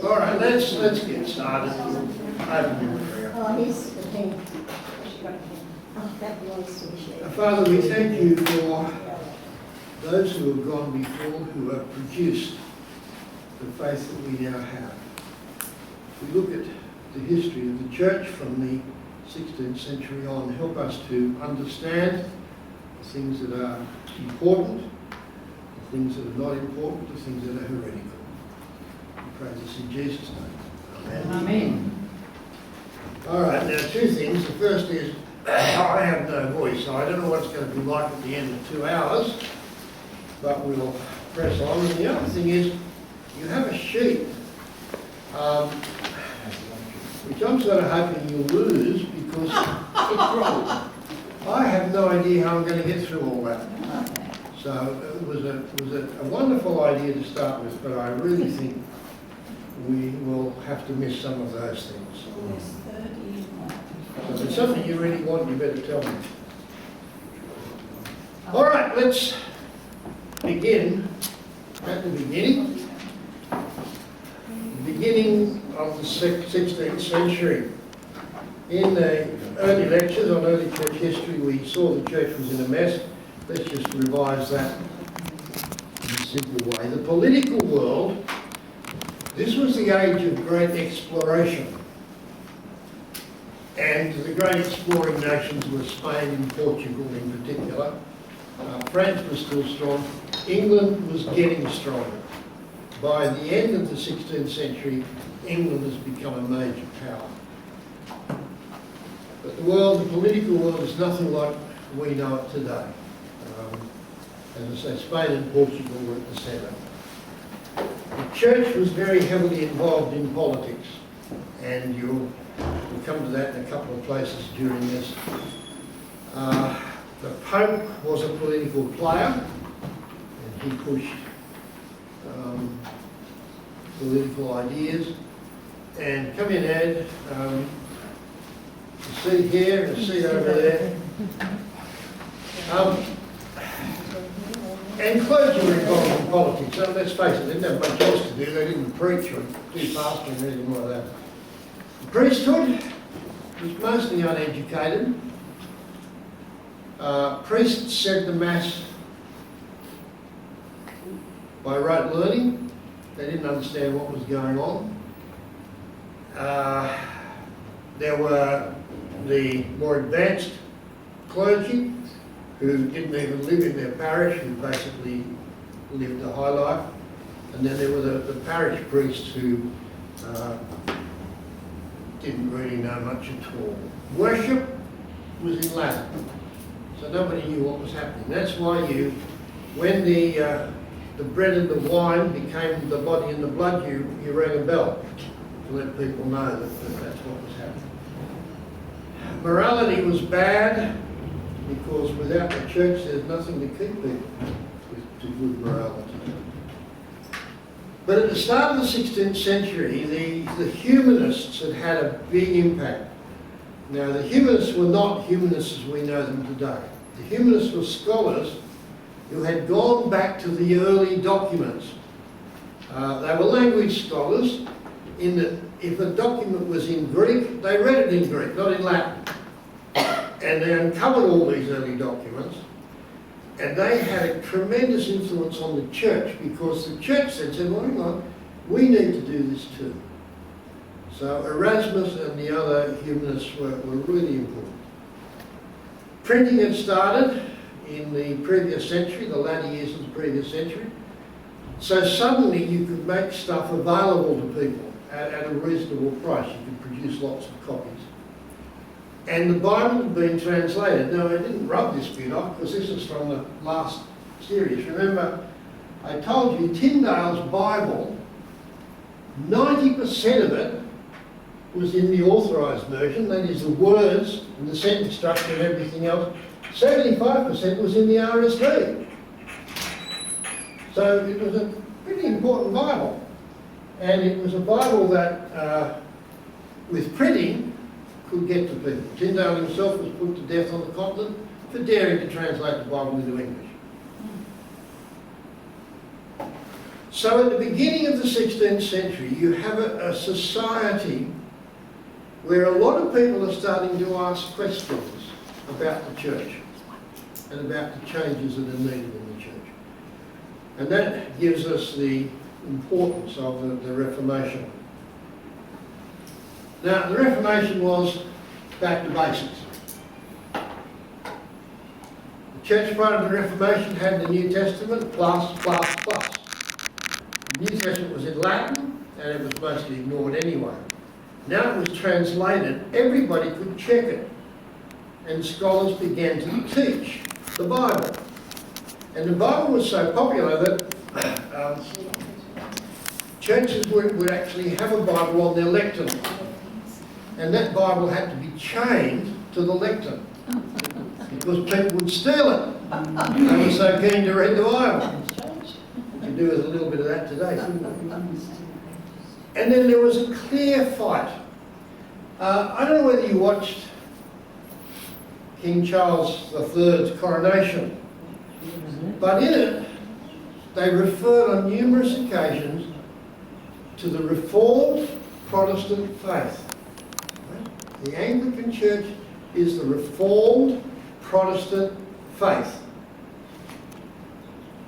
All right, let's get started. Open in prayer. Oh, here's the pen. Oh, that belongs to Michelle. Father, we thank you for those who have gone before, who have produced the faith that we now have. We look at the history of the church from the 16th century on. Help us to understand the things that are important, the things that are not important, the things that are heretical. We pray this in Jesus' name. Amen. Amen. All right, now two things. The first is, I have no voice, so I don't know what it's going to be like at the end of 2 hours, but we'll press on. And the other thing is, you have a sheet, which I'm sort of hoping you'll lose, because I have no idea how I'm going to get through all that. So it was a wonderful idea to start with, but I really think we will have to miss some of those things. So if there's something you really want, you better tell me. All right, let's begin at the beginning. The beginning of the 16th century. In the early lectures on early church history, we saw the church was in a mess. Let's just revise that in a simple way. The political world, this was the age of great exploration. And the great exploring nations were Spain and Portugal in particular. France was still strong. England was getting stronger. By the end of the 16th century, England has become a major power. But the world, the political world, is nothing like we know it today. As I say, Spain and Portugal were at the centre. The church was very heavily involved in politics, and we'll come to that in a couple of places during this. The Pope was a political player, and he pushed political ideas. And come in, Ed. A seat here and a seat over there. And clergy were involved in politics. So let's face it, they didn't have much else to do. They didn't preach or do fasting or anything like that. The priesthood was mostly uneducated. Priests said the Mass by rote learning. They didn't understand what was going on. There were the more advanced clergy who didn't even live in their parish, who basically lived a high life. And then there were the parish priests who didn't really know much at all. Worship was in Latin, so nobody knew what was happening. That's why when the bread and the wine became the body and the blood, you rang a bell to let people know that that's what was happening. Morality was bad, because without the church there's nothing to keep people to good morality. But at the start of the 16th century, the humanists had a big impact. Now, the humanists were not humanists as we know them today. The humanists were scholars who had gone back to the early documents. They were language scholars, in that if a document was in Greek, they read it in Greek, not in Latin. And they uncovered all these early documents, and they had a tremendous influence on the church, because the church said, well, hang on, we need to do this too. So Erasmus and the other humanists were really important. Printing had started in the previous century, the latter years of the previous century. So suddenly you could make stuff available to people at a reasonable price. You could produce lots of copies. And the Bible had been translated. Now, I didn't rub this bit off, because this is from the last series. Remember, I told you Tyndale's Bible, 90% of it was in the authorised version, that is the words and the sentence structure and everything else. 75% was in the RSV. So it was a pretty important Bible. And it was a Bible that, with printing, could get to people. Tyndale himself was put to death on the continent for daring to translate the Bible into English. So at the beginning of the 16th century, you have a society where a lot of people are starting to ask questions about the church and about the changes that are needed in the church. And that gives us the importance of the Reformation. Now, the Reformation was back to basics. The church part of the Reformation had the New Testament plus. The New Testament was in Latin and it was mostly ignored anyway. Now it was translated, everybody could check it, and scholars began to teach the Bible. And the Bible was so popular that churches would actually have a Bible on their lectern. And that Bible had to be chained to the lectern because people would steal it. They were so keen to read the Bible. You could do with a little bit of that today, couldn't you? And then there was a clear fight. I don't know whether you watched King Charles III's coronation, but in it they referred on numerous occasions to the Reformed Protestant faith. The Anglican Church is the Reformed Protestant faith.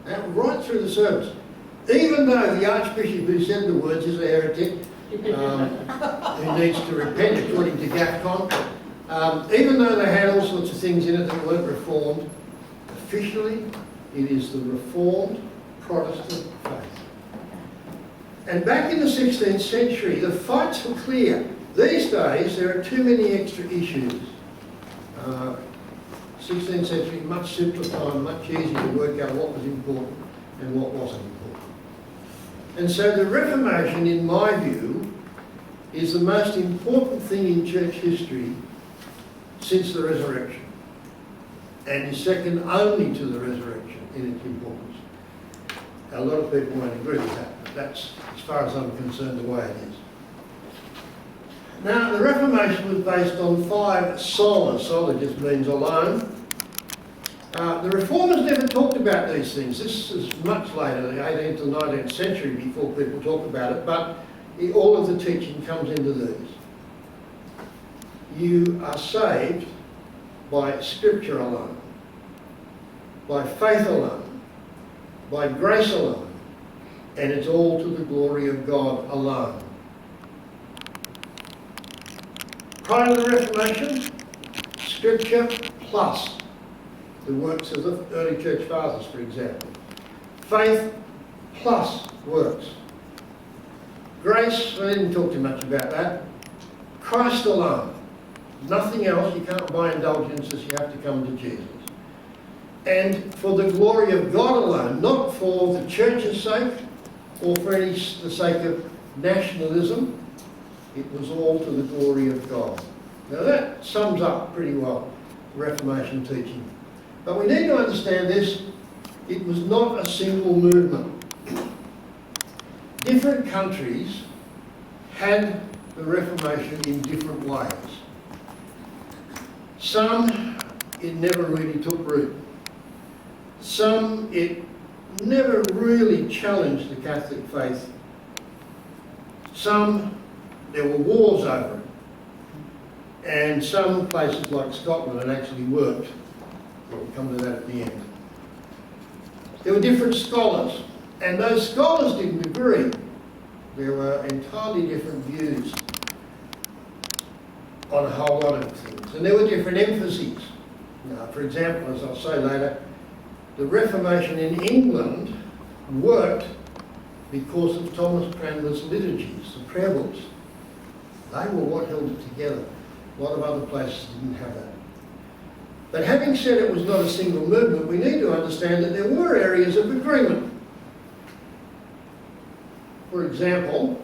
And right through the service. Even though the Archbishop who said the words is a heretic, who needs to repent according to GAFCON, even though they had all sorts of things in it that weren't Reformed, officially it is the Reformed Protestant faith. And back in the 16th century, the fights were clear. These days, there are too many extra issues. 16th century, much simpler time, much easier to work out what was important and what wasn't important. And so the Reformation, in my view, is the most important thing in church history since the resurrection, and is second only to the resurrection in its importance. A lot of people won't agree with that, but that's, as far as I'm concerned, the way it is. Now, the Reformation was based on 5 solas. Sola just means alone. The Reformers never talked about these things. This is much later, the 18th and 19th century, before people talk about it, but all of the teaching comes into these. You are saved by Scripture alone, by faith alone, by grace alone, and it's all to the glory of God alone. Prior to the Reformation, Scripture plus the works of the early church fathers, for example. Faith plus works. Grace, I didn't talk too much about that. Christ alone. Nothing else. You can't buy indulgences, you have to come to Jesus. And for the glory of God alone, not for the church's sake or for the sake of nationalism. It was all to the glory of God. Now that sums up pretty well Reformation teaching. But we need to understand this, it was not a single movement. Different countries had the Reformation in different ways. Some, it never really took root. Some, it never really challenged the Catholic faith. Some, there were wars over it. And some places like Scotland had actually worked. We'll come to that at the end. There were different scholars, and those scholars didn't agree. There were entirely different views on a whole lot of things. And there were different emphases. Now, for example, as I'll say later, the Reformation in England worked because of Thomas Cranmer's liturgies, the prayer books. They were what held it together. A lot of other places didn't have that. But having said it was not a single movement, we need to understand that there were areas of agreement. For example,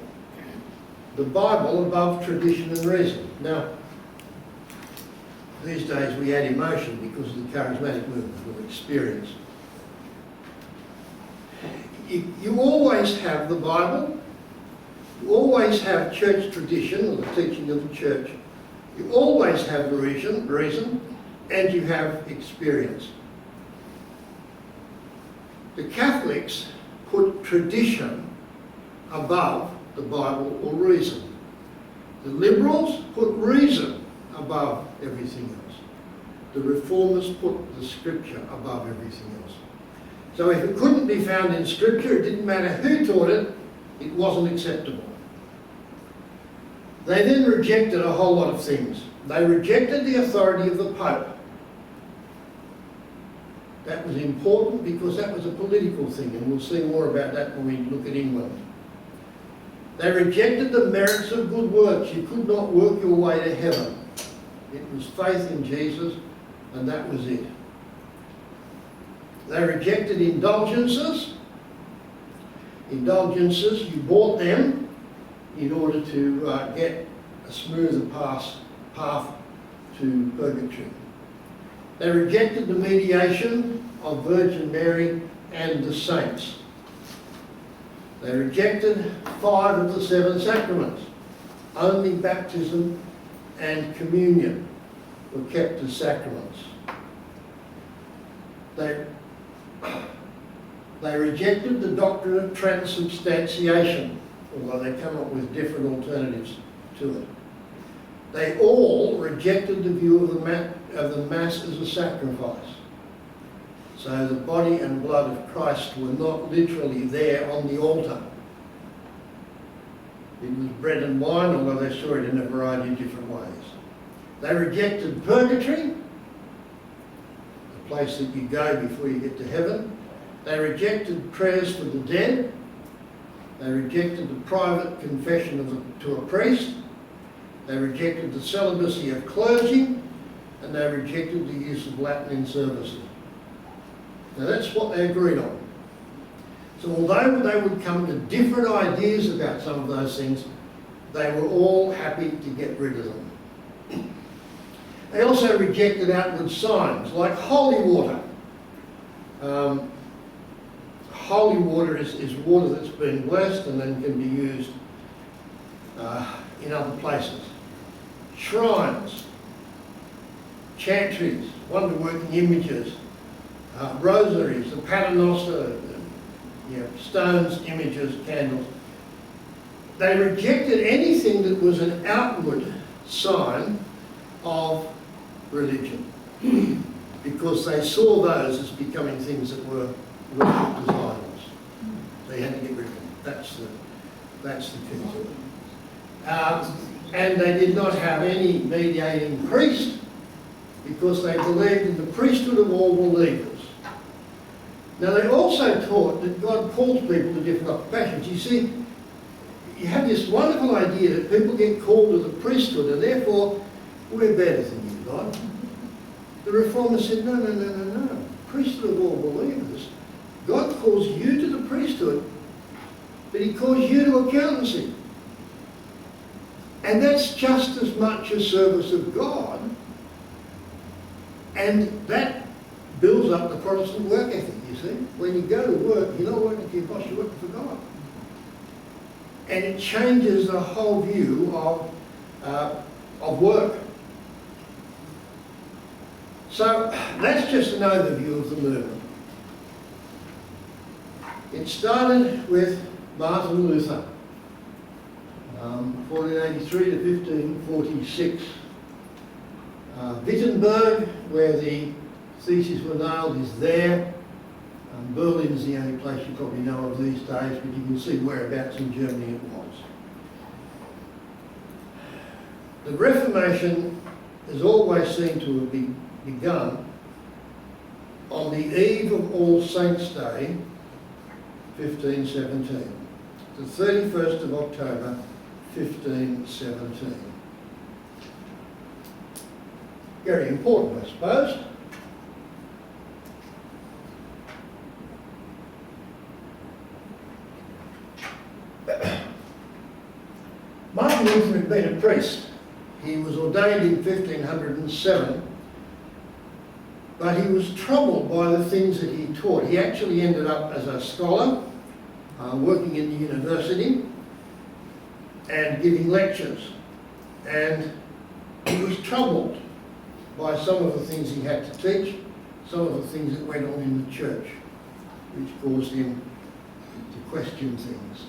the Bible above tradition and reason. Now, these days we add emotion because of the charismatic movement or experience. You always have the Bible, you always have church tradition or the teaching of the church, you always have reason, and you have experience. The Catholics put tradition above the Bible or reason. The liberals put reason above everything else. The reformers put the scripture above everything else. So if it couldn't be found in scripture, it didn't matter who taught it, it wasn't acceptable. They then rejected a whole lot of things. They rejected the authority of the Pope. That was important because that was a political thing, and we'll see more about that when we look at England. They rejected the merits of good works. You could not work your way to heaven. It was faith in Jesus, and that was it. They rejected indulgences. Indulgences, you bought them in order to get a smoother path to purgatory. They rejected the mediation of Virgin Mary and the saints. They rejected 5 of the 7 sacraments. Only baptism and communion were kept as sacraments. They rejected the doctrine of transubstantiation, although they come up with different alternatives to it. They all rejected the view of the Mass as a sacrifice. So the body and blood of Christ were not literally there on the altar. It was bread and wine, although they saw it in a variety of different ways. They rejected purgatory, the place that you go before you get to heaven. They rejected prayers for the dead. They rejected the private confession to a priest. They rejected the celibacy of clergy, and they rejected the use of Latin in services. Now that's what they agreed on. So although they would come to different ideas about some of those things, they were all happy to get rid of them. They also rejected outward signs, like holy water. Holy water is water that's been blessed and then can be used in other places. Shrines, chantries, wonder-working images, rosaries, the paternoster, stones, images, candles. They rejected anything that was an outward sign of religion because they saw those as becoming things that were worshipped as idols. They had to get rid of them. That's the key to it. And they did not have any mediating priest because they believed in the priesthood of all believers. Now they also taught that God calls people to different occupations. You see, you have this wonderful idea that people get called to the priesthood and therefore we're better than you, God. The Reformers said, no. Priesthood of all believers. God calls you to the priesthood, but he calls you to accountancy. And that's just as much a service of God. And that builds up the Protestant work ethic, you see. When you go to work, you're not working for your boss, you're working for God. And it changes the whole view of work. So that's just an overview of the movement. It started with Martin Luther, 1483 to 1546. Wittenberg, where the theses were nailed, is there. Berlin is the only place you probably know of these days, but you can see whereabouts in Germany it was. The Reformation is always seen to have begun on the eve of All Saints' Day, 1517, the 31st of October, 1517. Very important, I suppose. Martin Luther had been a priest. He was ordained in 1507, but he was troubled by the things that he taught. He actually ended up as a scholar, working in the university and giving lectures. And he was troubled by some of the things he had to teach, some of the things that went on in the church, which caused him to question things.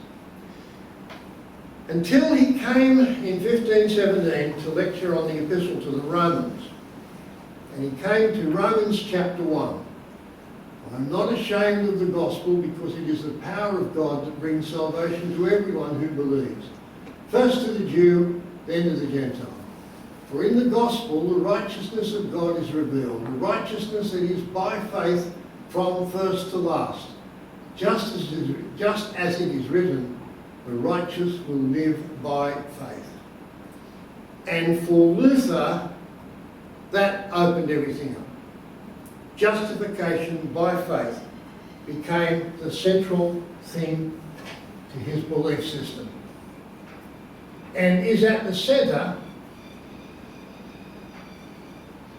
Until he came in 1517 to lecture on the Epistle to the Romans. And he came to Romans chapter 1. I'm not ashamed of the gospel because it is the power of God that brings salvation to everyone who believes. First to the Jew, then to the Gentile. For in the gospel the righteousness of God is revealed, the righteousness that is by faith from first to last. Just as it is written, the righteous will live by faith. And for Luther, that opened everything up. Justification by faith became the central thing to his belief system and is at the centre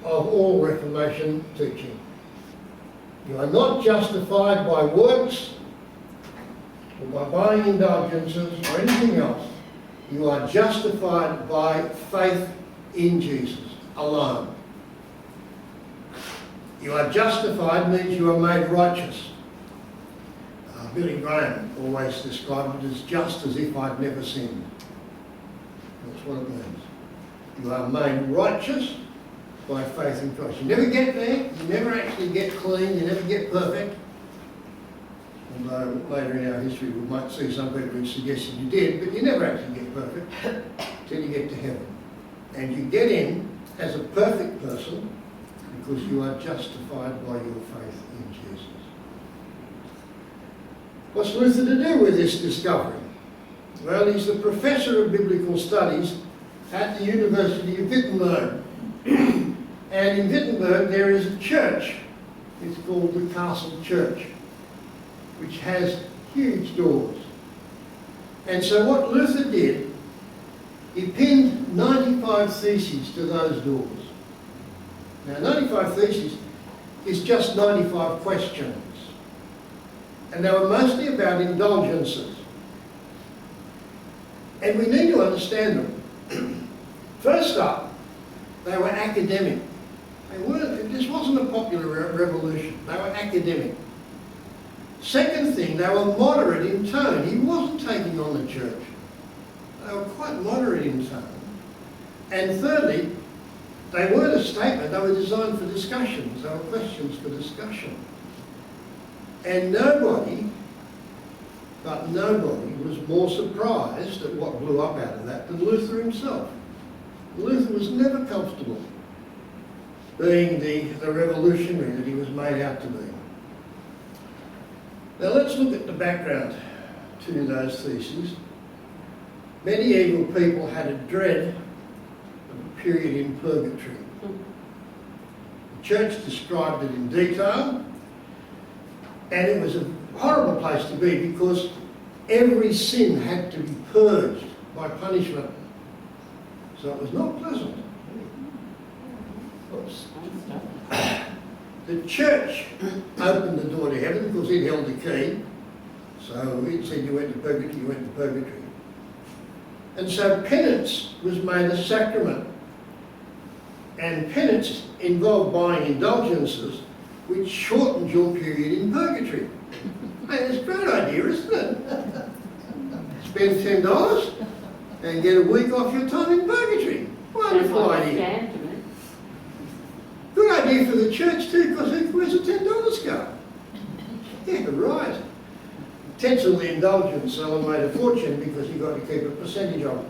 of all Reformation teaching. You are not justified by works or by buying indulgences or anything else. You are justified by faith in Jesus alone. You are justified means you are made righteous. Billy Graham always described it as just as if I'd never sinned. That's what it means. You are made righteous by faith in Christ. You never get there, you never actually get clean, you never get perfect. Although later in our history we might see some people who suggested you did, but you never actually get perfect till you get to heaven. And you get in as a perfect person because you are justified by your faith in Jesus. What's Luther to do with this discovery? Well, he's the professor of biblical studies at the University of Wittenberg. And in Wittenberg there is a church. It's called the Castle Church, which has huge doors. And so what Luther did, he pinned 95 theses to those doors. Now 95 theses is just 95 questions. And they were mostly about indulgences. And we need to understand them. First up, they were academic. This wasn't a popular revolution. They were academic. Second thing, they were moderate in tone. He wasn't taking on the church. They were quite moderate in tone. And thirdly, they weren't a statement. They were designed for discussions. They were questions for discussion. And nobody was more surprised at what blew up out of that than Luther himself. Luther was never comfortable being the revolutionary that he was made out to be. Now let's look at the background to those theses. Medieval people had a dread of a period in purgatory. The church described it in detail, and it was a horrible place to be because every sin had to be purged by punishment. So it was not pleasant. Oops. The church opened the door to heaven because it held the key. So it said you went to purgatory, you went to purgatory. And so penance was made a sacrament. And penance involved buying indulgences which shortened your period in purgatory. Hey, it's a great idea, isn't it? Spend $10 and get a week off your time in purgatory. Wonderful idea. Good idea for the church too, because where's the $10 go? Yeah, right. Tenths of the indulgence seller made a fortune because you got to keep a percentage of it.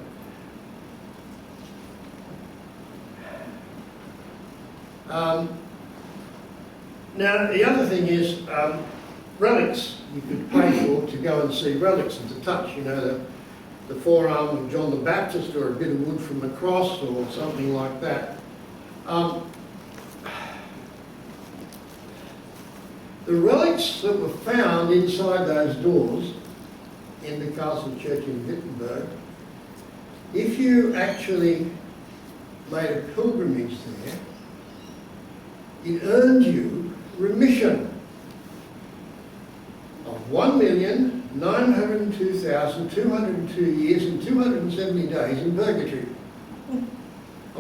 Now, the other thing is relics. You could pay for to go and see relics and to touch, you know, the forearm of John the Baptist or a bit of wood from the cross or something like that. The relics that were found inside those doors in the Castle Church in Wittenberg, if you actually made a pilgrimage there, it earned you remission of 1,902,202 years and 270 days in purgatory. I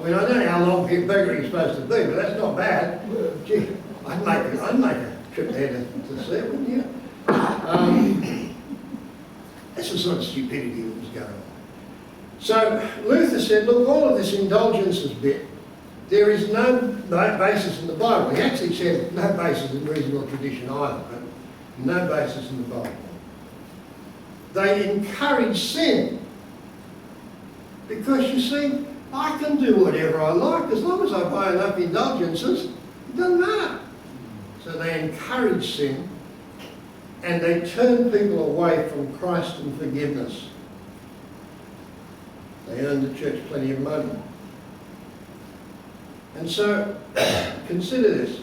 mean, I don't know how long purgatory is supposed to be, but that's not bad. Gee, I'd make a trip there to see it, wouldn't you? sort of stupidity that was going on. So Luther said, look, all of this indulgences bit, there is no basis in the Bible. He actually said no basis in reason or tradition either, but no basis in the Bible. They encourage sin. Because you see, I can do whatever I like as long as I buy enough indulgences, it doesn't matter. So they encourage sin and they turn people away from Christ and forgiveness. They earn the church plenty of money. And so, consider this.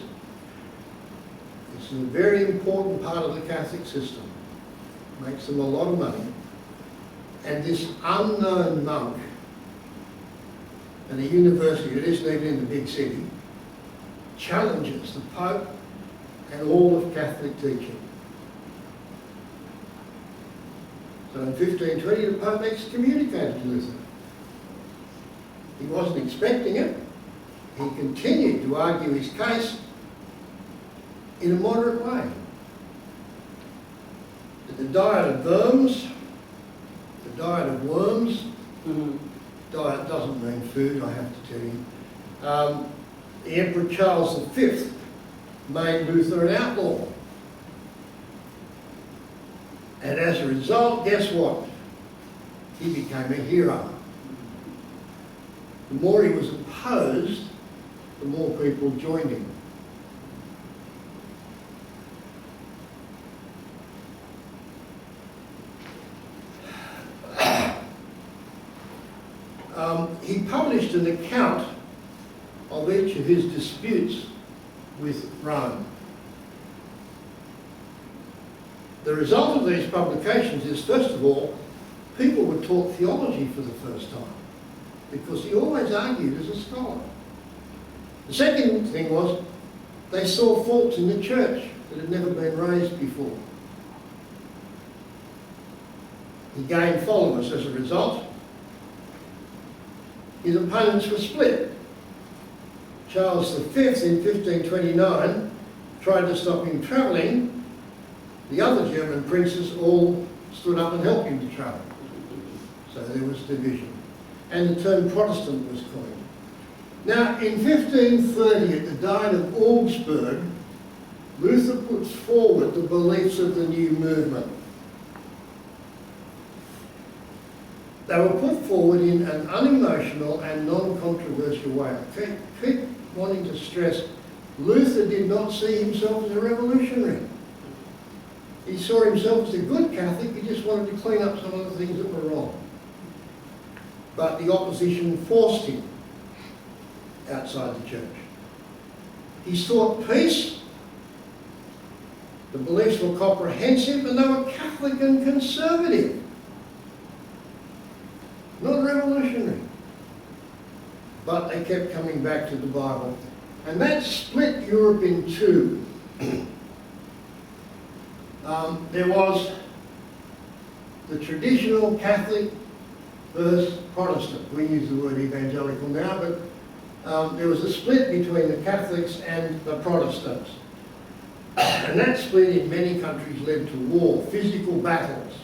This is a very important part of the Catholic system. Makes them a lot of money. And this unknown monk at a university that isn't even in the big city challenges the Pope and all of Catholic teaching. So in 1520 the Pope excommunicated Luther. He wasn't expecting it. He continued to argue his case in a moderate way. But the diet of worms, diet doesn't mean food, I have to tell you. The Emperor Charles V made Luther an outlaw. And as a result, guess what? He became a hero. The more he was opposed, the more people joined him. He published an account of each of his disputes with Rome. The result of these publications is, first of all, people were taught theology for the first time, because he always argued as a scholar. The second thing was, they saw faults in the church that had never been raised before. He gained followers as a result. His opponents were split. Charles V in 1529 tried to stop him travelling. The other German princes all stood up and helped him to travel. So there was division. And the term Protestant was coined. Now, in 1530, at the Diet of Augsburg, Luther puts forward the beliefs of the new movement. They were put forward in an unemotional and non-controversial way. I keep wanting to stress, Luther did not see himself as a revolutionary. He saw himself as a good Catholic, he just wanted to clean up some of the things that were wrong. But the opposition forced him outside the church. He sought peace. The beliefs were comprehensive and they were Catholic and conservative. Not revolutionary. But they kept coming back to the Bible. And that split Europe in two. There was the traditional Catholic versus Protestant. We use the word evangelical now, but there was a split between the Catholics and the Protestants. And that split in many countries led to war, physical battles,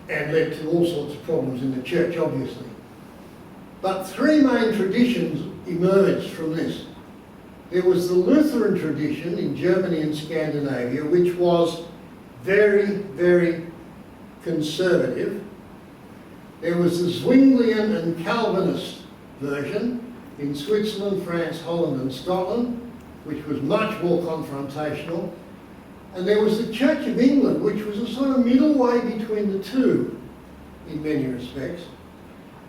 and led to all sorts of problems in the church, obviously. But three main traditions emerged from this. There was the Lutheran tradition in Germany and Scandinavia, which was very, very conservative. There was the Zwinglian and Calvinist version in Switzerland, France, Holland and Scotland, which was much more confrontational. And there was the Church of England, which was a sort of middle way between the two in many respects,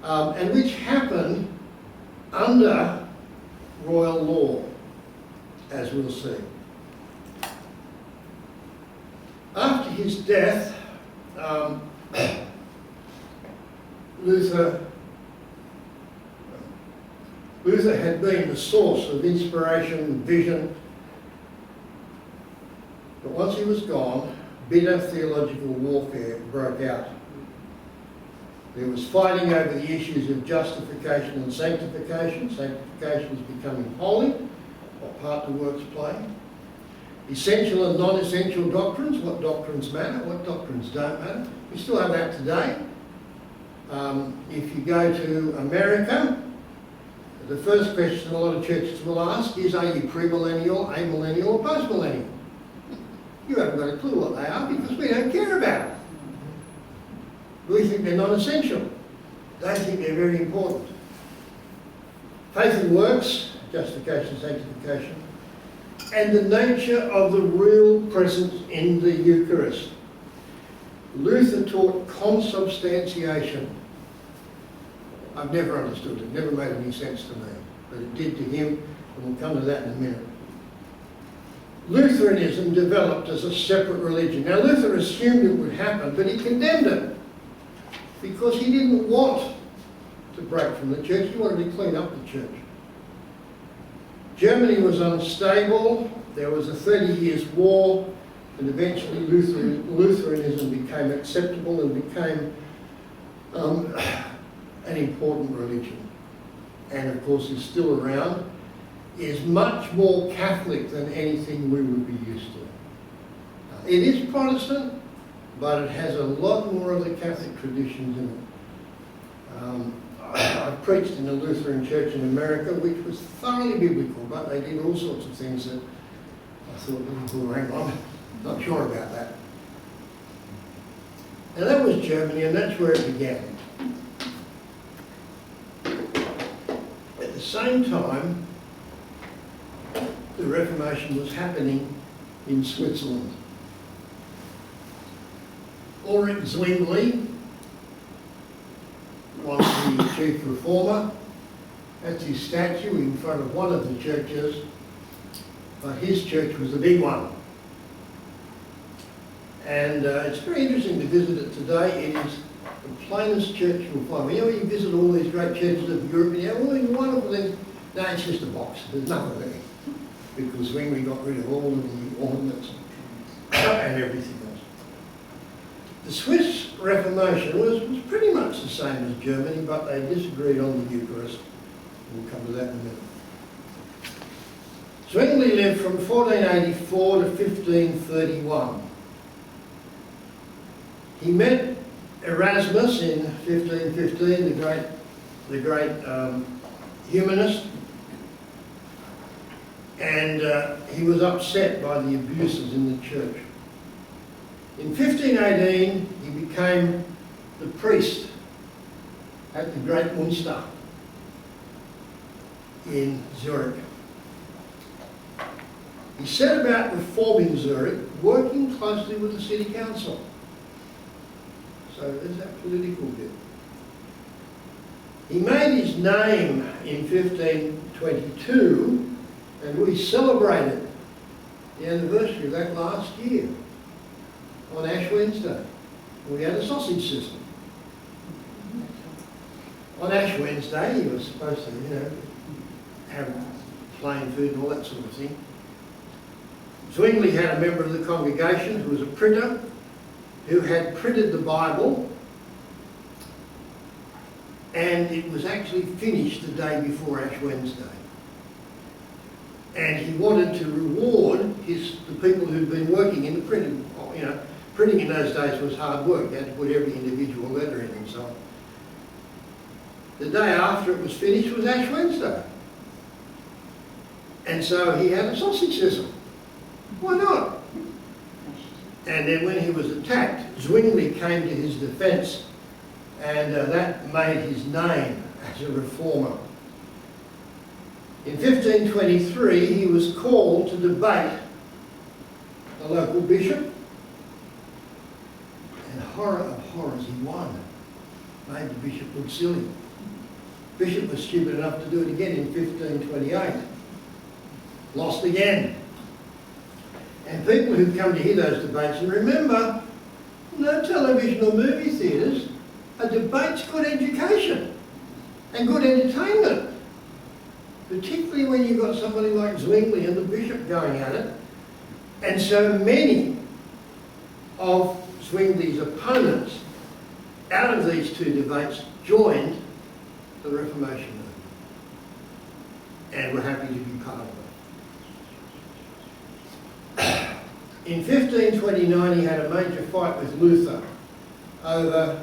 and which happened under royal law, as we'll see. After his death, Luther had been the source of inspiration and vision, but once he was gone, bitter theological warfare broke out. There was fighting over the issues of justification and sanctification. Sanctification was becoming holy, what part the works play. essential and non-essential doctrines, what doctrines matter, what doctrines don't matter. We still have that today. If you go to America, the first question a lot of churches will ask is, are you premillennial, amillennial or postmillennial? You haven't got a clue what they are because we don't care about it. We think they're non-essential. They think they're very important. Faith and works, justification, sanctification, and the nature of the real presence in the Eucharist. Luther taught consubstantiation. I've never understood it, never made any sense to me, but it did to him, and we'll come to that in a minute. Lutheranism developed as a separate religion. Now, Luther assumed it would happen, but he condemned it because he didn't want to break from the church, he wanted to clean up the church. Germany was unstable, there was a 30 Years' War, and eventually Lutheranism became acceptable and became an important religion. And of course is still around, is much more Catholic than anything we would be used to. It is Protestant, but it has a lot more of the Catholic traditions in it. I preached in a Lutheran church in America, which was thoroughly biblical, but they did all sorts of things that I thought, oh, hang on, not sure about that. Now that was Germany, and that's where it began. At the same time, the Reformation was happening in Switzerland. Ulrich Zwingli was the chief reformer. That's his statue in front of one of the churches, but his church was the big one. And it's very interesting to visit it today. It is the plainest church you'll find. You know, you visit all these great churches of Europe and you have all these wonderful things. No, it's just a box. There's nothing there. Because Zwingli got rid of all of the ornaments and everything else. The Swiss Reformation was pretty much the same as Germany, but they disagreed on the Eucharist. We'll come to that in a minute. Zwingli lived from 1484 to 1531. He met Erasmus in 1515, the great humanist, and he was upset by the abuses in the church. In 1518, he became the priest at the Great Munster in Zurich. He set about reforming Zurich, working closely with the city council. So there's that political bit. He made his name in 1522, and we celebrated the anniversary of that last year on Ash Wednesday. We had a sausage system. On Ash Wednesday, he was supposed to, have plain food and all that sort of thing. Zwingli had a member of the congregation who was a printer, who had printed the Bible, and it was actually finished the day before Ash Wednesday. And he wanted to reward the people who'd been working in the printing. Printing in those days was hard work. You had to put every individual letter in and so on. The day after it was finished was Ash Wednesday. And so he had a sausage sizzle. Why not? And then when he was attacked, Zwingli came to his defence, and that made his name as a reformer. In 1523, he was called to debate the local bishop, and horror of horrors, he won. Made the bishop look silly. The bishop was stupid enough to do it again in 1528. Lost again. And people who've come to hear those debates, and remember, no television or movie theatres, a debate's good education and good entertainment. Particularly when you've got somebody like Zwingli and the bishop going at it. And so many of Zwingli's opponents out of these two debates joined the Reformation movement and were happy to be part of it. In 1529 he had a major fight with Luther over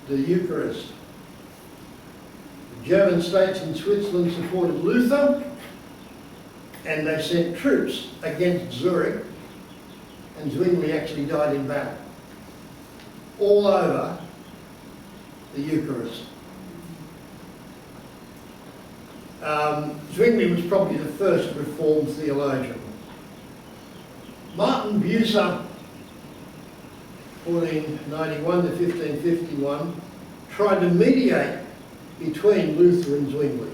the Eucharist. The German states in Switzerland supported Luther, and they sent troops against Zurich, and Zwingli actually died in battle. All over the Eucharist. Zwingli was probably the first Reformed theologian. Martin Bucer, 1491 to 1551, tried to mediate between Luther and Zwingli.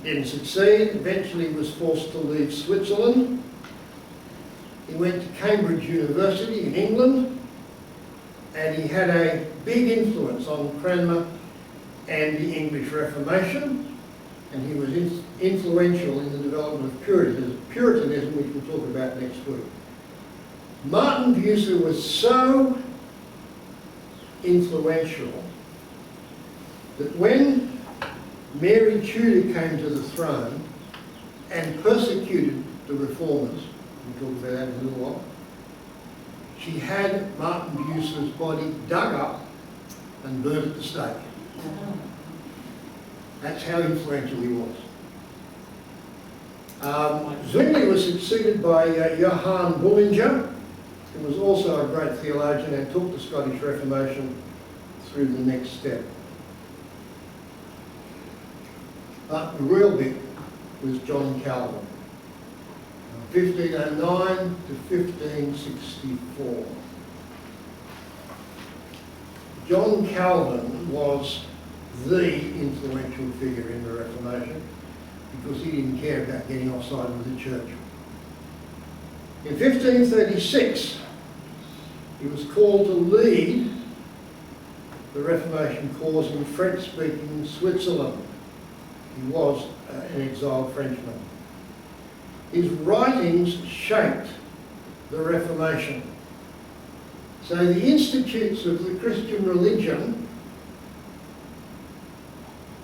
Didn't succeed, eventually was forced to leave Switzerland. He went to Cambridge University in England, and he had a big influence on Cranmer and the English Reformation, and he was influential in the development of Puritanism, which we'll talk about next week. Martin Bucer was so influential that when Mary Tudor came to the throne and persecuted the reformers, we'll talk about that in a little while, she had Martin Bucer's body dug up and burnt at the stake. That's how influential he was. Zwingli was succeeded by Johann Bullinger, who was also a great theologian and took the Scottish Reformation through the next step. But the real bit was John Calvin, 1509 to 1564. John Calvin was the influential figure in the Reformation because he didn't care about getting offside with the church. In 1536, he was called to lead the Reformation cause in French-speaking Switzerland. He was an exiled Frenchman. His writings shaped the Reformation. So the institutes of the Christian religion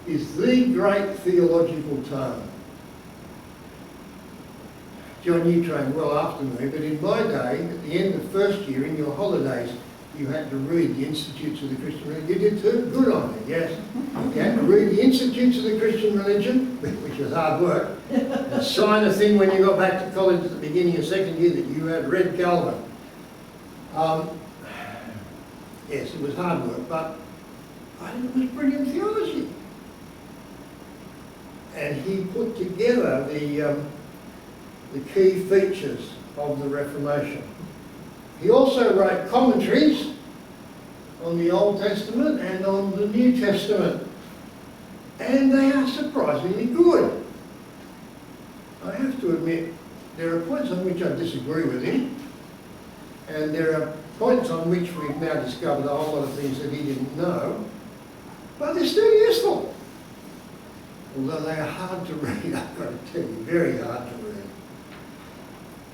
is the great theological tome. John, you trained well after me, but in my day, at the end of first year, in your holidays, you had to read the Institutes of the Christian Religion. You did too? Good on you, yes. You had to read the Institutes of the Christian Religion, which was hard work, and sign a thing when you got back to college at the beginning of second year that you had read Calvin. Yes, it was hard work, but I think it was brilliant theology. And he put together the key features of the Reformation. He also wrote commentaries on the Old Testament and on the New Testament, and they are surprisingly good. I have to admit, there are points on which I disagree with him, and there are points on which we've now discovered a whole lot of things that he didn't know, but they're still useful. Although they are hard to read, I've got to tell you, very hard to read.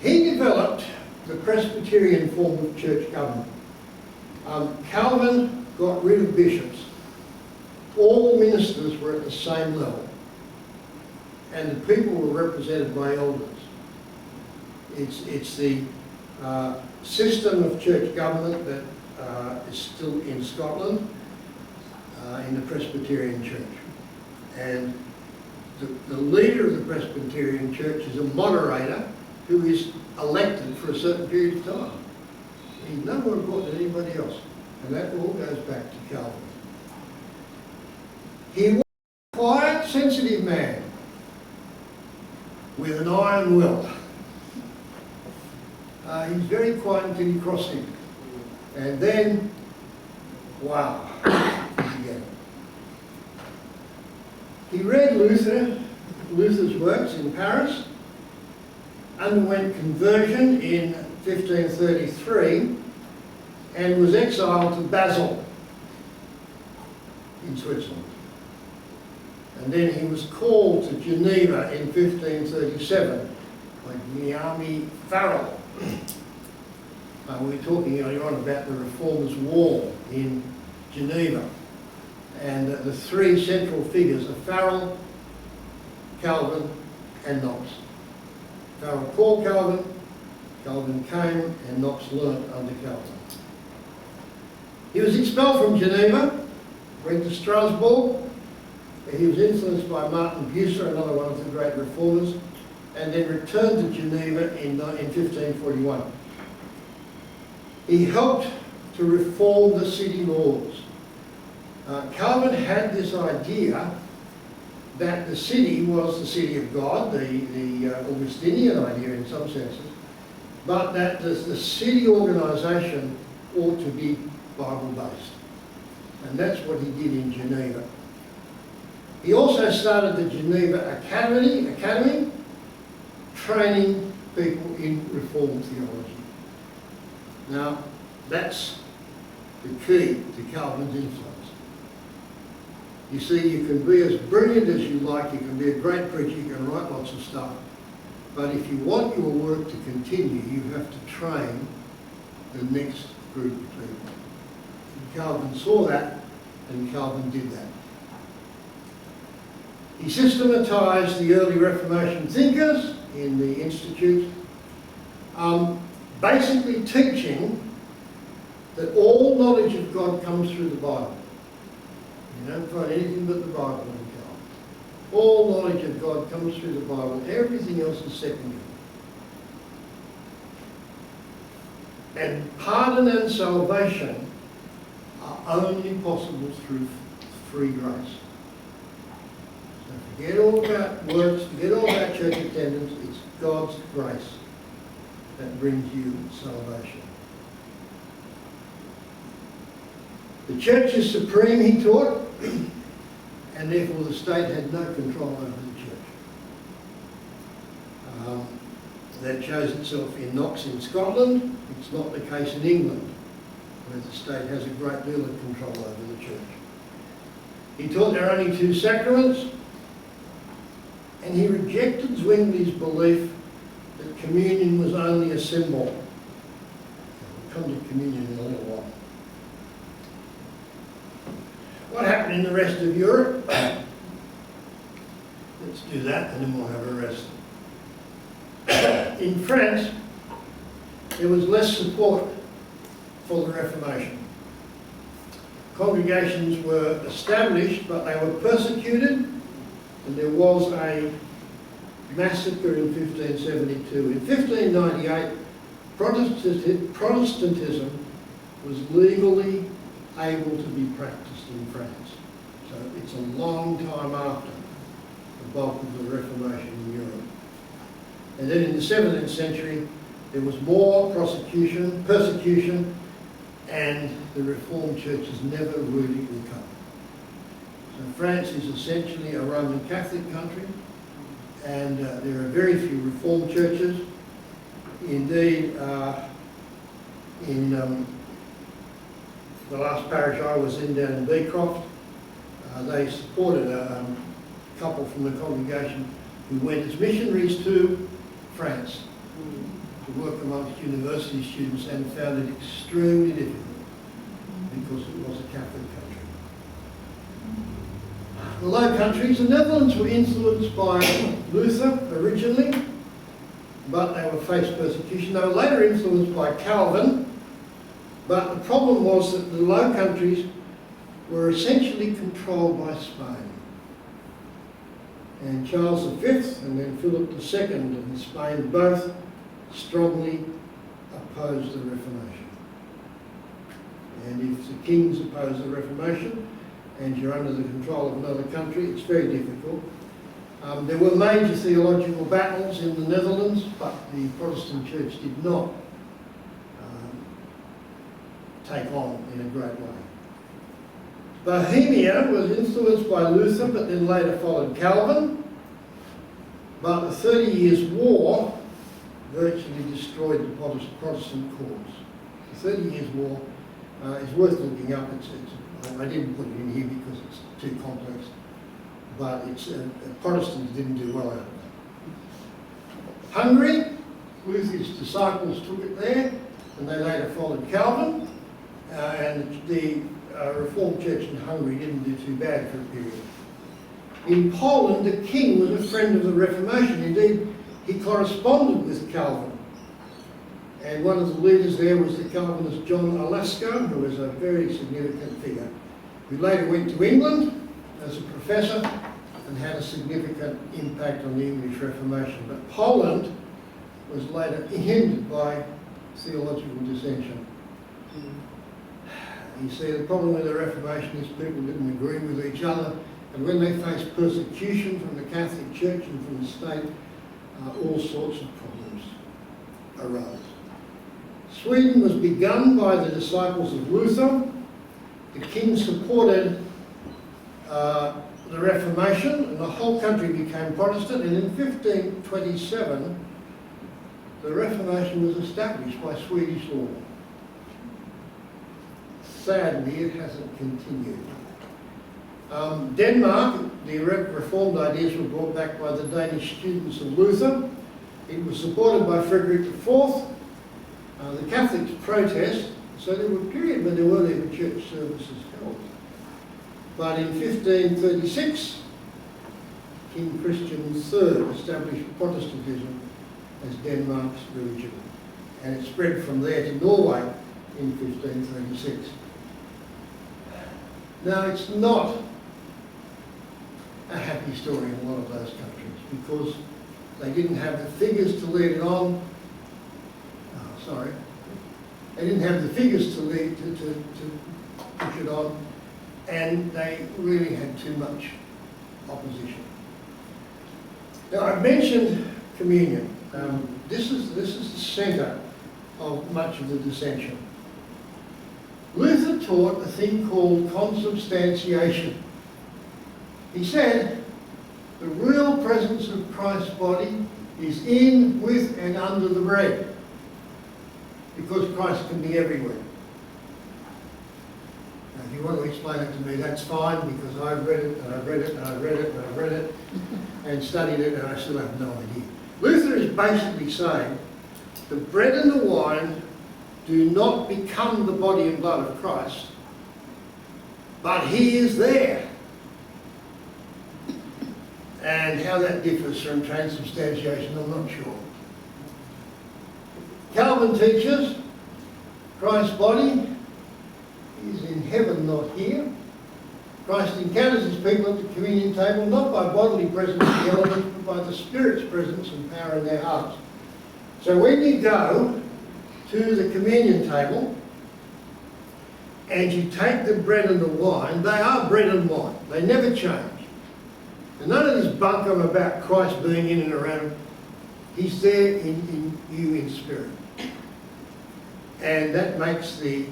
He developed the Presbyterian form of church government. Calvin got rid of bishops. All ministers were at the same level, and the people were represented by elders. It's the system of church government that is still in Scotland, in the Presbyterian Church. And the leader of the Presbyterian Church is a moderator who is elected for a certain period of time. He's no more important than anybody else. And that all goes back to Calvin. He was a quiet, sensitive man with an iron will. He's very quiet until you cross him. And then, wow, again. He read Luther's works in Paris, underwent conversion in 1533, and was exiled to Basel in Switzerland. And then he was called to Geneva in 1537 by Guillaume Farel. We were talking earlier on about the Reformers' Wall in Geneva. And the three central figures are Farel, Calvin, and Knox. Farel called Calvin, Calvin came and Knox learnt under Calvin. He was expelled from Geneva, went to Strasbourg, where he was influenced by Martin Bucer, another one of the great reformers, and then returned to Geneva in 1541. He helped to reform the city laws. Calvin had this idea that the city was the city of God, the Augustinian idea in some senses, but that the city organisation ought to be Bible-based. And that's what he did in Geneva. He also started the Geneva Academy, training people in Reformed theology. Now, that's the key to Calvin's influence. You see, you can be as brilliant as you like, you can be a great preacher, you can write lots of stuff, but if you want your work to continue, you have to train the next group of people. And Calvin saw that, and Calvin did that. He systematised the early Reformation thinkers in the Institute, basically teaching that all knowledge of God comes through the Bible. You don't find anything but the Bible in Calvin. All knowledge of God comes through the Bible. Everything else is secondary. And pardon and salvation are only possible through free grace. So forget all about works, forget all about church attendance. It's God's grace that brings you salvation. The church is supreme, he taught, and therefore the state had no control over the church. That shows itself in Knox in Scotland. It's not the case in England, where the state has a great deal of control over the church. He taught there are only two sacraments, and he rejected Zwingli's belief that communion was only a symbol. We'll come to communion in a little while. What happened in the rest of Europe? Let's do that and then we'll have a rest. In France, there was less support for the Reformation. Congregations were established, but they were persecuted, and there was a massacre in 1572. In 1598, Protestantism was legally able to be practiced in France. So it's a long time after the bulk of the Reformation in Europe. And then in the 17th century, there was more persecution, and the Reformed churches never really recovered. So France is essentially a Roman Catholic country, and there are very few Reformed churches. Indeed, in the last parish I was in down in Beecroft, they supported a couple from the congregation who went as missionaries to France to work amongst university students and found it extremely difficult because it was a Catholic country. The Low Countries, the Netherlands were influenced by Luther originally, but they were faced persecution. They were later influenced by Calvin, but the problem was that the Low Countries were essentially controlled by Spain. And Charles V and then Philip II in Spain both strongly opposed the Reformation. And if the kings oppose the Reformation and you're under the control of another country, it's very difficult. There were major theological battles in the Netherlands, but the Protestant church did not take on in a great way. Bohemia was influenced by Luther, but then later followed Calvin. But the 30 Years' War virtually destroyed the Protestant cause. The 30 Years' War is worth looking up. I didn't put it in here because it's too complex, but Protestants didn't do well out of it. Hungary, Luther's disciples took it there, and they later followed Calvin, and the Reformed Church in Hungary didn't do too bad for a period. In Poland, the king was a friend of the Reformation. Indeed, he corresponded with Calvin. And one of the leaders there was the Calvinist John Alaska, who was a very significant figure, who later went to England as a professor and had a significant impact on the English Reformation. But Poland was later hindered by theological dissension. You see, the problem with the Reformation is people didn't agree with each other, and when they faced persecution from the Catholic Church and from the state, all sorts of problems arose. Sweden was begun by the disciples of Luther. The king supported the Reformation, and the whole country became Protestant, and in 1527 the Reformation was established by Swedish law. Sadly, it hasn't continued. Denmark, the Reformed ideas were brought back by the Danish students of Luther. It was supported by Frederick IV. The Catholics protest, so there were periods when there weren't even church services held. But in 1536, King Christian III established Protestantism as Denmark's religion, and it spread from there to Norway in 1536. Now, it's not a happy story in a lot of those countries because they didn't have the figures to lead it on. They didn't have the figures to lead to push it on, and they really had too much opposition. Now, I've mentioned communion. This is the centre of much of the dissension. Luther taught a thing called consubstantiation. He said the real presence of Christ's body is in, with, and under the bread, because Christ can be everywhere. Now, if you want to explain it to me, that's fine, because I've read it, and I've read it, and I've read it, and I've read it, and studied it, and I still have no idea. Luther is basically saying the bread and the wine do not become the body and blood of Christ, but he is there. And how that differs from transubstantiation, I'm not sure. Calvin teaches Christ's body is in heaven, not here. Christ encounters his people at the communion table, not by bodily presence in the elements, but by the Spirit's presence and power in their hearts. So when you go to the communion table and you take the bread and the wine, they are bread and wine. They never change. And none of this bunk on about Christ being in and around. He's there in you in spirit. And that makes the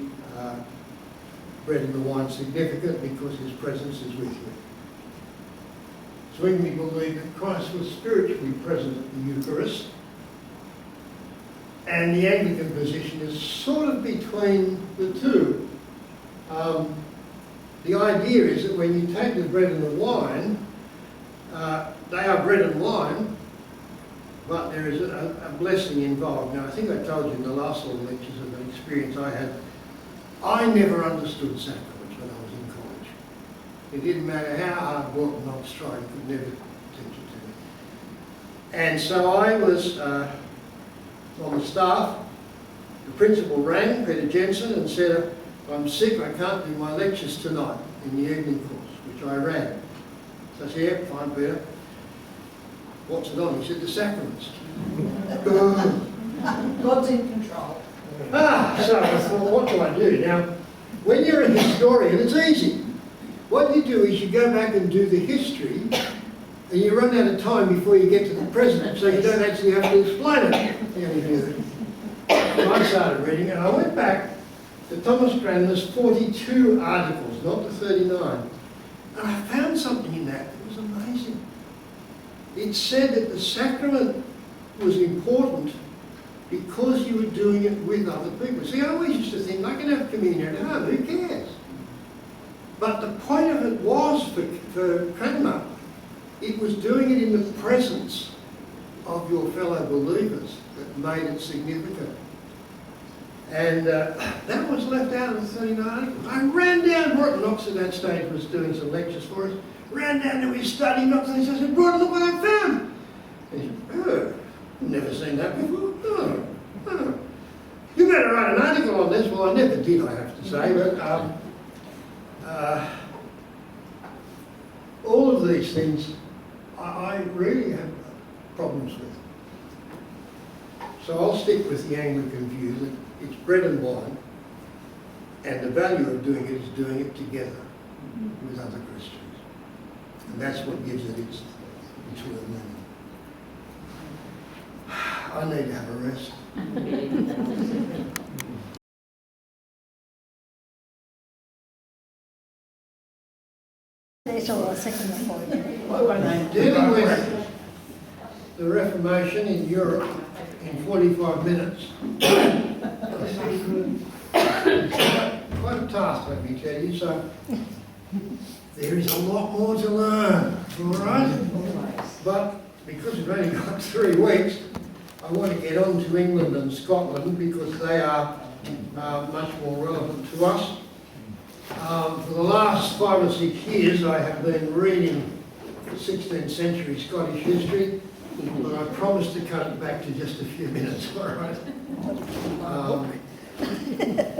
bread and the wine significant because his presence is with you. Zwingli believed that Christ was spiritually present at the Eucharist, and the Anglican position is sort of between the two. The idea is that when you take the bread and the wine, they are bread and wine, but there is a blessing involved. Now, I think I told you in the last little lectures of an experience I had. I never understood sacraments when I was in college. It didn't matter how hard work and I was trying, you could never teach it to me. And so I was on the staff. The principal rang, Peter Jensen, and said, I'm sick, I can't do my lectures tonight in the evening course, which I ran. So I said, yeah, fine, Peter. What's it on? He said, the sacraments. God's in control. So I thought, what do I do? Now, when you're a historian, it's easy. What you do is you go back and do the history, and you run out of time before you get to the present, so you don't actually have to explain it. So I started reading, and I went back to Thomas Cranmer's 42 articles, not the 39. And I found something in that was amazing. It said that the sacrament was important because you were doing it with other people. See, I always used to think, I can have communion at home, who cares? But the point of it was, for Cranmer, it was doing it in the presence of your fellow believers that made it significant. And that was left out of the 39 articles. I ran down, Royal Knox at that stage was doing some lectures for us, ran down to his study, Knox, and he said, Royal, look what I found. And he said, oh, I've never seen that before. No. on this. Well, I never did, I have to say, but all of these things I really have problems with. So I'll stick with the Anglican view that it's bread and wine, and the value of doing it is doing it together with other Christians. And that's what gives it its real meaning. I need to have a rest. There's a second point. Dealing with the Reformation in Europe in 45 minutes. Quite a task, let me tell you. So there is a lot more to learn, all right? But because we've only got 3 weeks, I want to get on to England and Scotland because they are much more relevant to us. For the last 5 or 6 years, I have been reading 16th century Scottish history, but I promised to cut it back to just a few minutes, all right?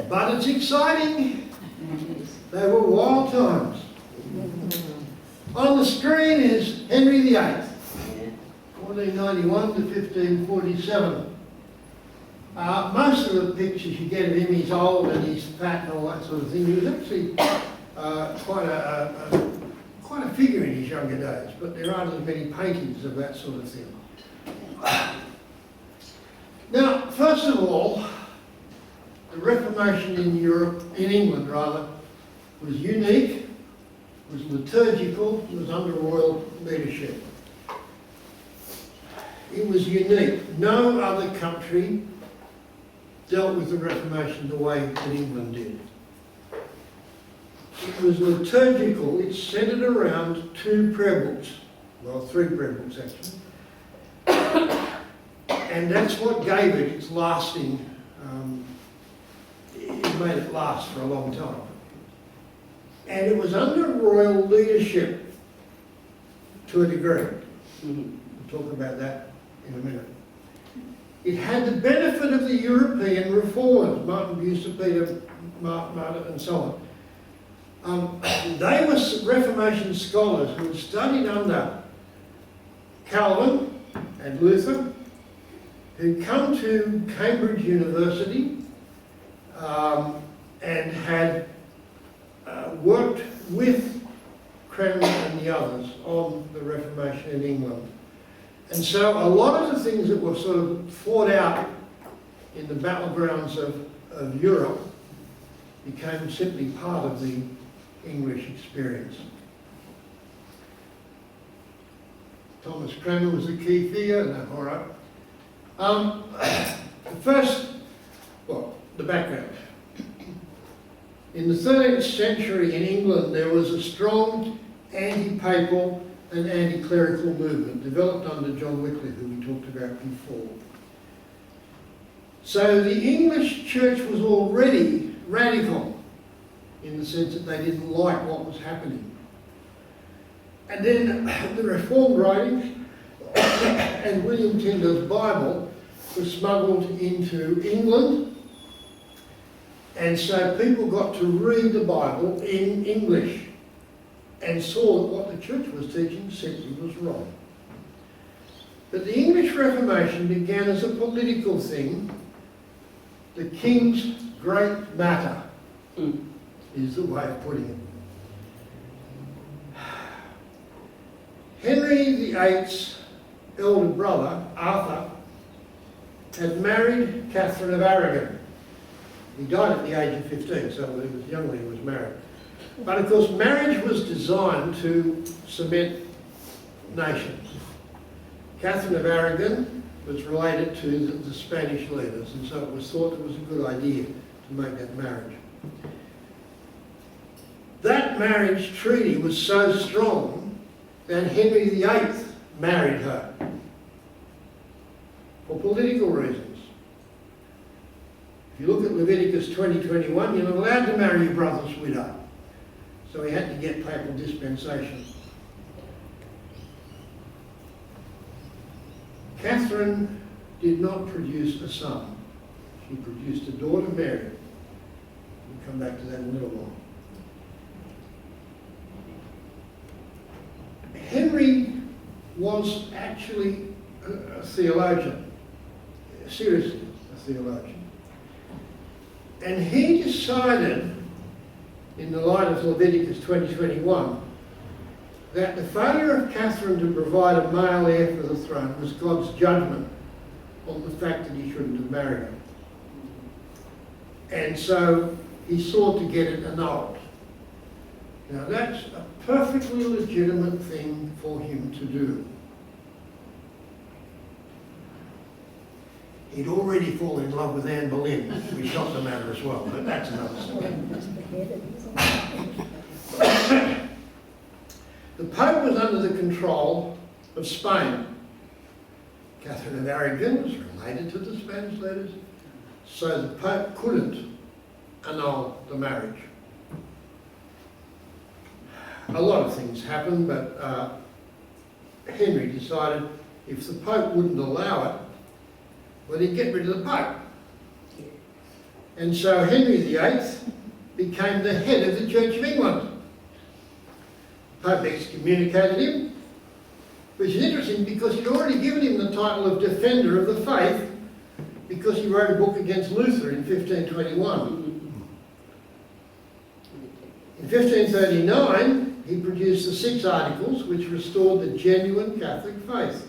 But it's exciting. They were wild times. On the screen is Henry VIII, 1491 to 1547. Most of the pictures you get of him, he's old and he's fat and all that sort of thing. He was actually quite a figure in his younger days, but there aren't as many paintings of that sort of thing. Now, first of all, the Reformation in Europe, in England rather, was unique, was liturgical, was under royal leadership. It was unique. No other country dealt with the Reformation the way that England did. It was liturgical. It centred around 2 prayer books, well, 3 prayer books actually, and that's what gave it its lasting. It made it last for a long time, and it was under royal leadership to a degree. We'll talk about that in a minute. It had the benefit of the European reformers, Martin Bucer, Peter Martyr, and so on. They were Reformation scholars who had studied under Calvin and Luther, who'd come to Cambridge University and had worked with Cranmer and the others on the Reformation in England. And so a lot of the things that were sort of fought out in the battlegrounds of Europe became simply part of the English experience. Thomas Cranmer was a key figure, no, all right. The background. In the 13th century in England, there was a strong anti-papal and anti-clerical movement developed under John Wycliffe, who we talked about before. So the English church was already radical in the sense that they didn't like what was happening. And then the Reformed writings and William Tyndale's Bible were smuggled into England, and so people got to read the Bible in English and saw that what the church was teaching simply was wrong. But the English Reformation began as a political thing. The king's great matter is the way of putting it. Henry VIII's elder brother, Arthur, had married Catherine of Aragon. He died at the age of 15, so he was young when he was married. But of course, marriage was designed to cement nations. Catherine of Aragon was related to the Spanish leaders, and so it was thought it was a good idea to make that marriage. That marriage treaty was so strong that Henry VIII married her for political reasons. If you look at Leviticus 20:21, you're not allowed to marry your brother's widow. So he had to get papal dispensation. Catherine did not produce a son. She produced a daughter, Mary. We'll come back to that in a little while. Henry was actually a theologian, seriously a theologian. And he decided, in the light of Leviticus 20:21, that the failure of Catherine to provide a male heir for the throne was God's judgment on the fact that he shouldn't have married her. And so he sought to get it annulled. Now that's a perfectly legitimate thing for him to do. He'd already fallen in love with Anne Boleyn, which shot the matter as well, but that's another story. The Pope was under the control of Spain. Catherine of Aragon was related to the Spanish leaders, so the Pope couldn't annul the marriage. A lot of things happened, but Henry decided if the Pope wouldn't allow it, well, he'd get rid of the Pope. And so Henry VIII became the head of the Church of England. The Pope excommunicated him, which is interesting because he'd already given him the title of Defender of the Faith because he wrote a book against Luther in 1521. In 1539, he produced the 6 Articles which restored the genuine Catholic faith.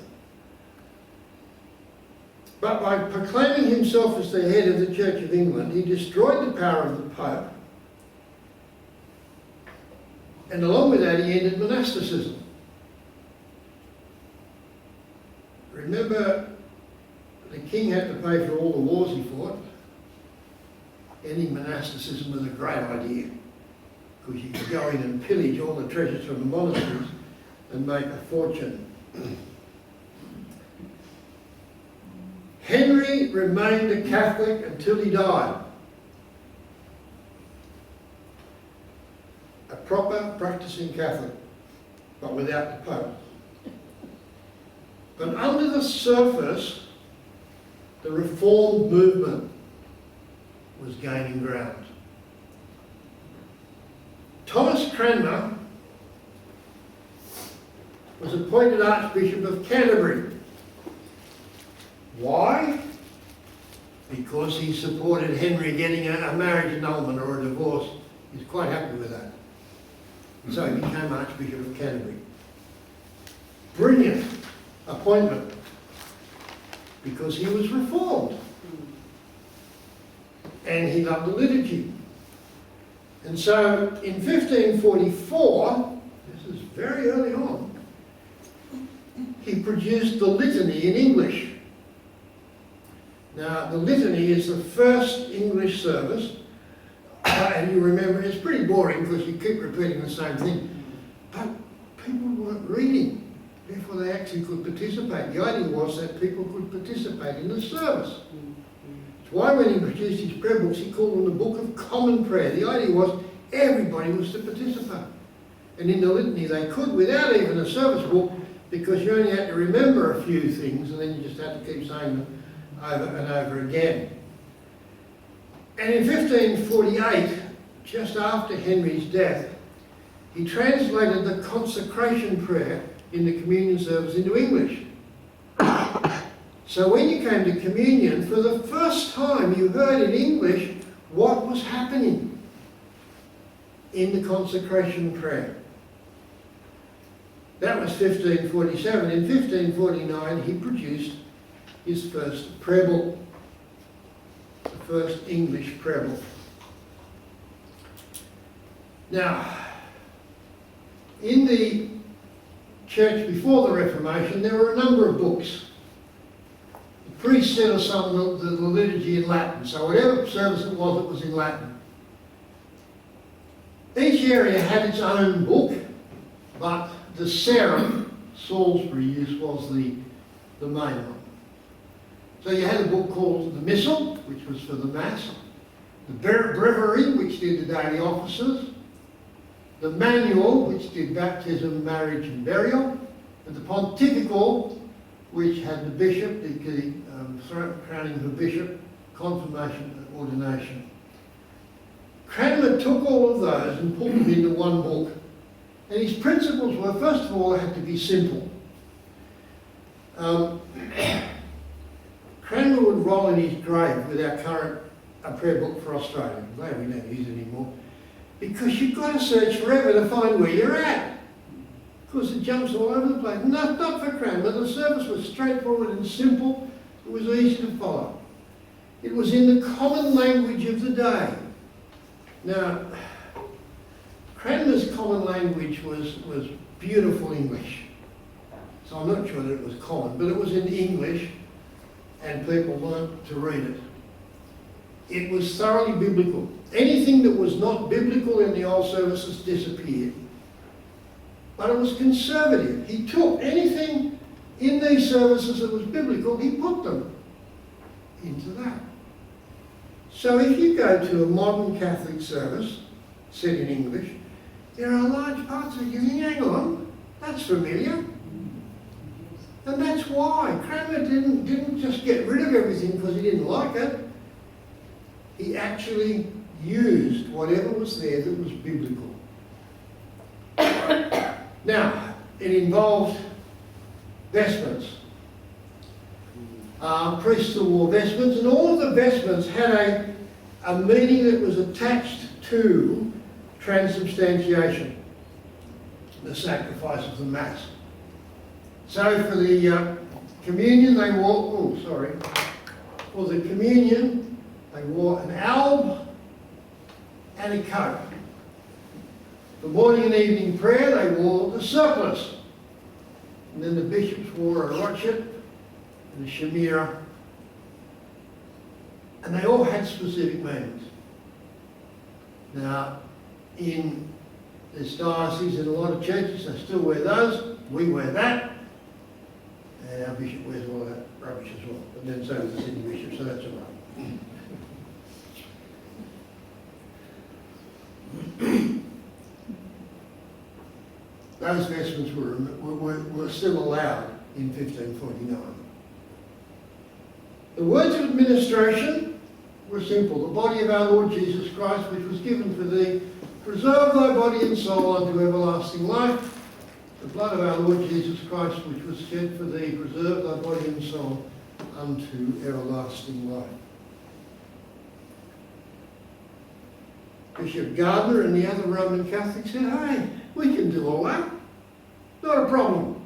But by proclaiming himself as the head of the Church of England, he destroyed the power of the Pope, and along with that he ended monasticism. Remember, the king had to pay for all the wars he fought. Ending monasticism was a great idea, because you could go in and pillage all the treasures from the monasteries and make a fortune. Henry remained a Catholic until he died. A proper practicing Catholic, but without the Pope. But under the surface, the Reformed movement was gaining ground. Thomas Cranmer was appointed Archbishop of Canterbury. Why? Because he supported Henry getting a marriage annulment or a divorce. He's quite happy with that. And so he became Archbishop of Canterbury. Brilliant appointment, because he was Reformed. And he loved the liturgy. And so in 1544, this is very early on, he produced the Litany in English. Now, the Litany is the first English service, and you remember it's pretty boring because you keep repeating the same thing. But people weren't reading, therefore they actually could participate. The idea was that people could participate in the service. That's why when he produced his prayer books, he called them the Book of Common Prayer. The idea was everybody was to participate. And in the Litany they could without even a service book, because you only had to remember a few things and then you just had to keep saying them over and over again. And in 1548, just after Henry's death, he translated the consecration prayer in the communion service into English. So when you came to communion, for the first time you heard in English what was happening in the consecration prayer. That was 1547. In 1549 he produced his first prayer book, the first English prayer book. Now, in the church before the Reformation, there were a number of books. The priest said or some of the liturgy in Latin, so whatever service it was in Latin. Each area had its own book, but the Sarum, Salisbury use, was the main one. So you had a book called the Missal, which was for the Mass, the Breviary, which did the daily offices, the Manual, which did baptism, marriage and burial, and the Pontifical, which had the bishop, the crowning of a bishop, confirmation and ordination. Cranmer took all of those and put them into one book. And his principles were, first of all, they had to be simple. Cranmer would roll in his grave with our current prayer book for Australia. We don't use it anymore. Because you've got to search forever to find where you're at. Because it jumps all over the place. Not for Cranmer. The service was straightforward and simple. It was easy to follow. It was in the common language of the day. Now, Cranmer's common language was beautiful English. So I'm not sure that it was common, but it was in English and people learnt to read it. It was thoroughly biblical. Anything that was not biblical in the old services disappeared. But it was conservative. He took anything in these services that was biblical, he put them into that. So if you go to a modern Catholic service, set in English, there are large parts of it you think, hang on, that's familiar. And that's why Cranmer didn't just get rid of everything because he didn't like it. He actually used whatever was there that was biblical. Now, it involved vestments. Priests still wore vestments, and all of the vestments had a meaning that was attached to transubstantiation, the sacrifice of the Mass. So for the communion they wore, for the communion they wore an alb and a coat. For morning and evening prayer they wore the surplice. And then the bishops wore a rochet and a shamira. And they all had specific meanings. Now, in this diocese, in a lot of churches, they still wear those. We wear that. And our bishop wears all of that rubbish as well. And then so does the city bishop, so that's all right. Those vestments were still allowed in 1549. The words of administration were simple. The body of our Lord Jesus Christ, which was given for thee, preserve thy body and soul unto everlasting life. The blood of our Lord Jesus Christ, which was shed for thee, preserve thy body and soul unto everlasting life. Bishop Gardner and the other Roman Catholics said, hey, we can do all that. Not a problem.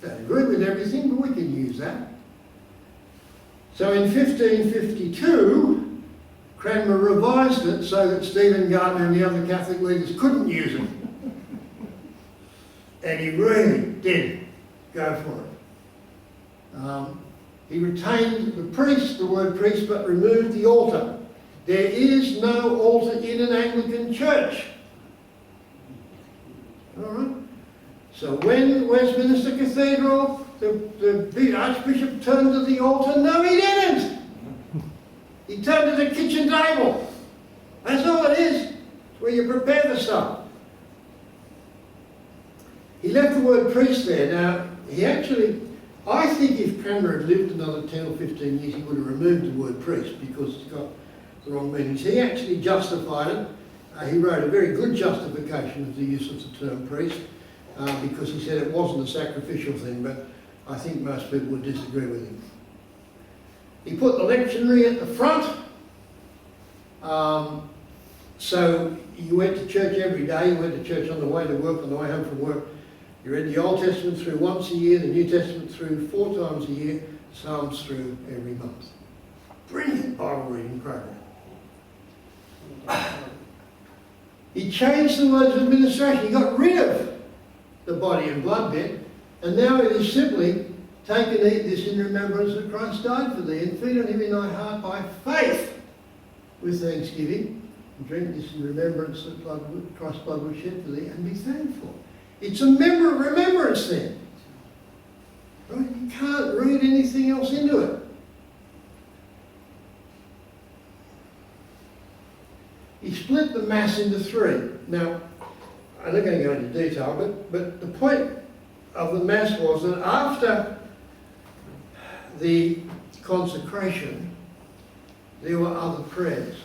Don't agree with everything, but we can use that. So in 1552, Cranmer revised it so that Stephen Gardner and the other Catholic leaders couldn't use it. And he really did go for it. He retained the priest, the word priest, but removed the altar. There is no altar in an Anglican church. All right? So when Westminster Cathedral, the Archbishop turned to the altar, no he didn't. He turned to the kitchen table. That's all it is. It's where you prepare the stuff. He left the word priest there. Now, he actually, I think if Cranmer had lived another 10 or 15 years, he would have removed the word priest because it's got the wrong meanings. He actually justified it. He wrote a very good justification of the use of the term priest because he said it wasn't a sacrificial thing, but I think most people would disagree with him. He put the lectionary at the front, so you went to church every day. You went to church on the way to work, on the way home from work. You read the Old Testament through once a year, the New Testament through 4 times a year, Psalms through every month. Brilliant Bible reading program. He changed the words of administration. He got rid of the body and blood bit, and now it is simply, take and eat this in remembrance that Christ died for thee, and feed on him in thy heart by faith with thanksgiving, and drink this in remembrance that Christ's blood was shed for thee, and be thankful. It's a remembrance then. Right? You can't read anything else into it. He split the Mass into 3. Now, I'm not going to go into detail, but the point of the Mass was that after the consecration, there were other prayers.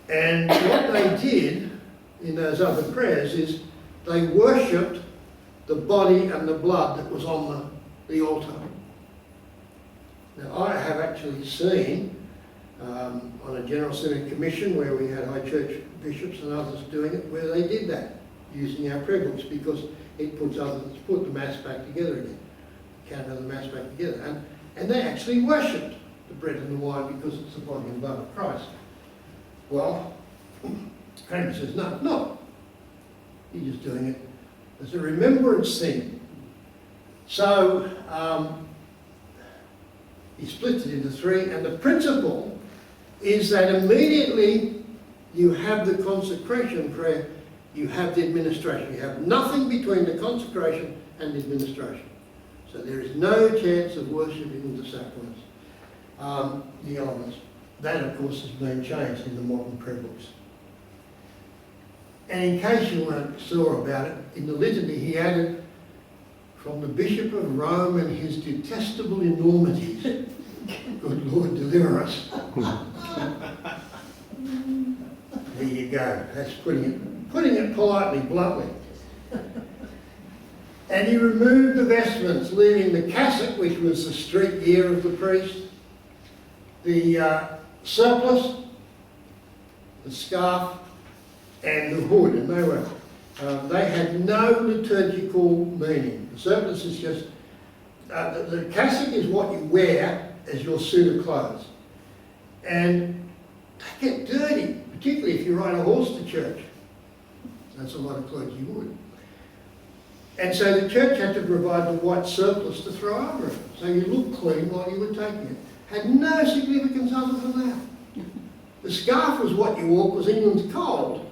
And what they did in those other prayers is they worshipped the body and the blood that was on the altar. Now, I have actually seen on a General Synod Commission where we had high church bishops and others doing it, where they did that using our prayer books, because it put the Mass back together again, counted the Mass back together. And they actually worshipped the bread and the wine because it's the body and blood of Christ. Well, Kramer says, no, you're just doing it as a remembrance thing. So he splits it into three, and the principle is that immediately you have the consecration prayer, you have the administration. You have nothing between the consecration and the administration. So there is no chance of worshipping the sacraments, the elements. That, of course, has been changed in the modern prayer books. And in case you weren't sure about it, in the litany he added, from the Bishop of Rome and his detestable enormities, good Lord, deliver us. There you go. That's putting it politely, bluntly. And he removed the vestments, leaving the cassock, which was the street gear of the priest, the surplice, the scarf, and the hood. And they had no liturgical meaning. The surplice is just, the cassock is what you wear as your suit of clothes. And they get dirty, particularly if you ride a horse to church. That's a lot of clergy would. And so the church had to provide the white surplice to throw over it. So you looked clean while you were taking it. Had no significance other than that. The scarf was what you wore because England's cold.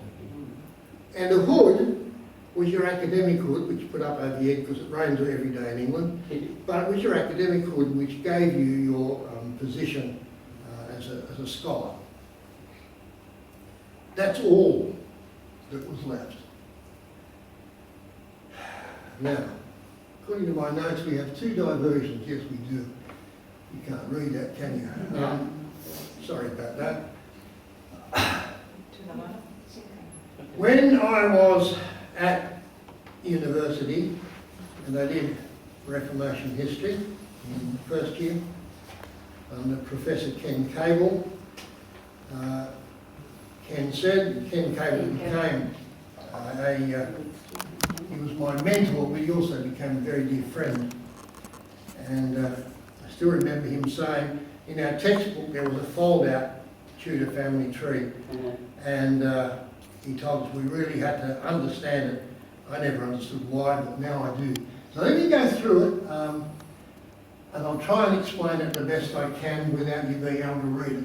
And the hood was your academic hood, which you put up over your head because it rains every day in England. But it was your academic hood which gave you your position as a scholar. That's all that was left. Now, according to my notes, we have two diversions. Yes, we do. You can't read that, can you? Sorry about that. When I was at university, and I did Reformation history in the first year, under Professor Ken Cable, Ken Cable became he was my mentor, but he also became a very dear friend. And I still remember him saying, in our textbook there was a fold-out Tudor family tree. And he told us we really had to understand it. I never understood why, but now I do. So let me go through it, and I'll try and explain it the best I can without you being able to read it.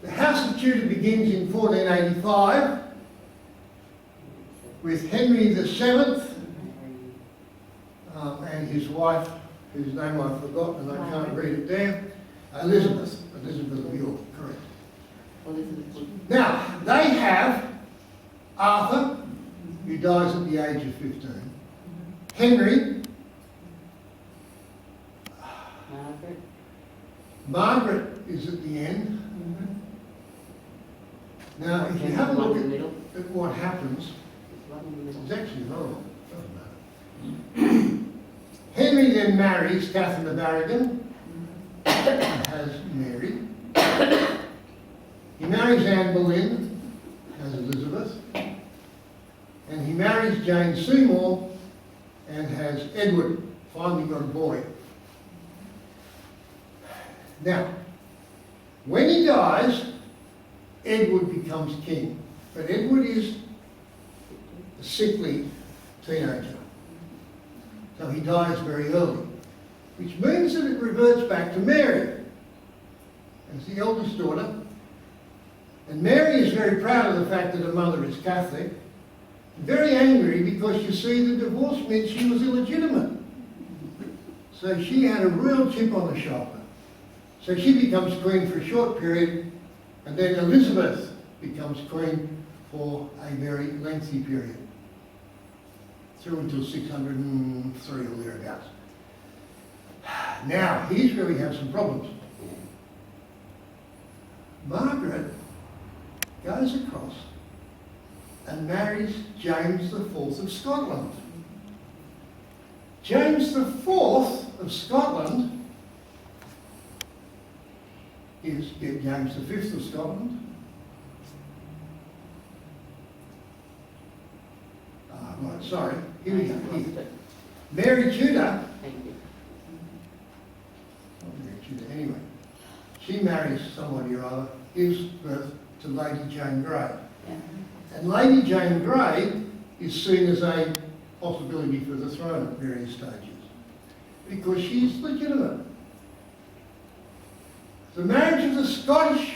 The House of Tudor begins in 1485 with Henry VII and his wife, whose name I've forgotten and I can't read it there, Elizabeth of York, correct. Now, they have Arthur, who dies at the age of 15, Henry, Margaret is at the end. Now, if you have a look at what happens, it's actually wrong. Doesn't matter. Henry then marries Catherine of Aragon, has Mary. He marries Anne Boleyn, has Elizabeth. And he marries Jane Seymour and has Edward, finally got a boy. Now, when he dies, Edward becomes king. But Edward is a sickly teenager. So he dies very early, which means that it reverts back to Mary as the eldest daughter. And Mary is very proud of the fact that her mother is Catholic, very angry because you see the divorce meant she was illegitimate. So she had a real chip on her shoulder. So she becomes queen for a short period, and then Elizabeth becomes queen for a very lengthy period, through until 603 or thereabouts. Now, here's where we have some problems. Margaret goes across and marries James IV of Scotland. James IV of Scotland is James V of Scotland. Right, sorry, here we go. Here. Mary Tudor, not Mary Tudor, anyway, she marries somebody or other, gives birth to Lady Jane Grey. And Lady Jane Grey is seen as a possibility for the throne at various stages because she is legitimate. The marriage of the Scottish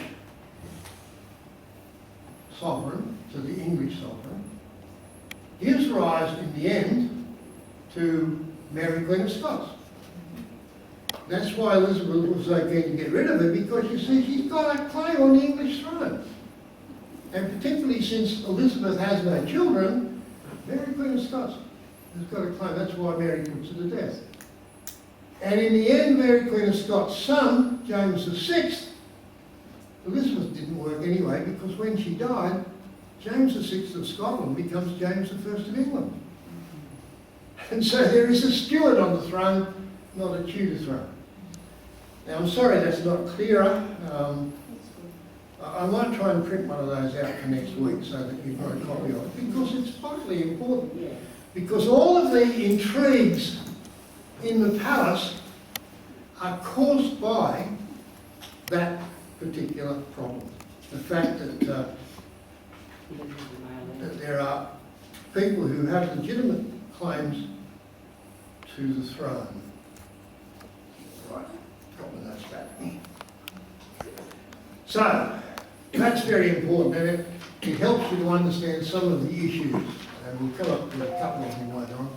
sovereign to the English sovereign gives rise in the end to Mary Queen of Scots. That's why Elizabeth was so keen to get rid of her, because you see she's got a claim on the English throne. And particularly since Elizabeth has no children, Mary Queen of Scots has got a claim. That's why Mary puts her to death. And in the end, Mary Queen of Scots' son, James VI, Elizabeth didn't work anyway, because when she died, James VI of Scotland becomes James I of England. And so there is a Stuart on the throne, not a Tudor throne. Now I'm sorry that's not clearer. I might try and print one of those out for next week so that you've got a copy of it, because it's vitally important. Yeah. Because all of the intrigues in the palace are caused by that particular problem. The fact that there are people who have legitimate claims to the throne. Right, got my notes back. So, that's very important, and it helps you to understand some of the issues, and we'll come up with a couple of them later on.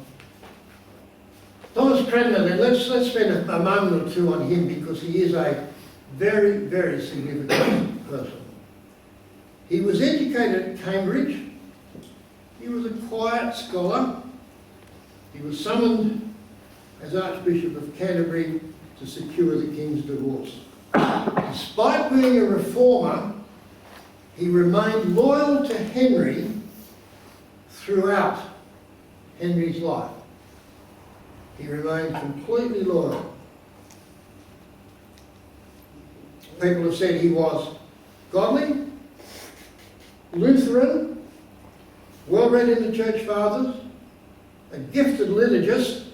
Thomas Cranmer, then, let's spend a moment or two on him, because he is a very, very significant person. He was educated at Cambridge. He was a quiet scholar. He was summoned as Archbishop of Canterbury to secure the King's divorce. Despite being a reformer, he remained loyal to Henry throughout Henry's life. He remained completely loyal. People have said he was godly, Lutheran, well read in the Church Fathers, a gifted liturgist,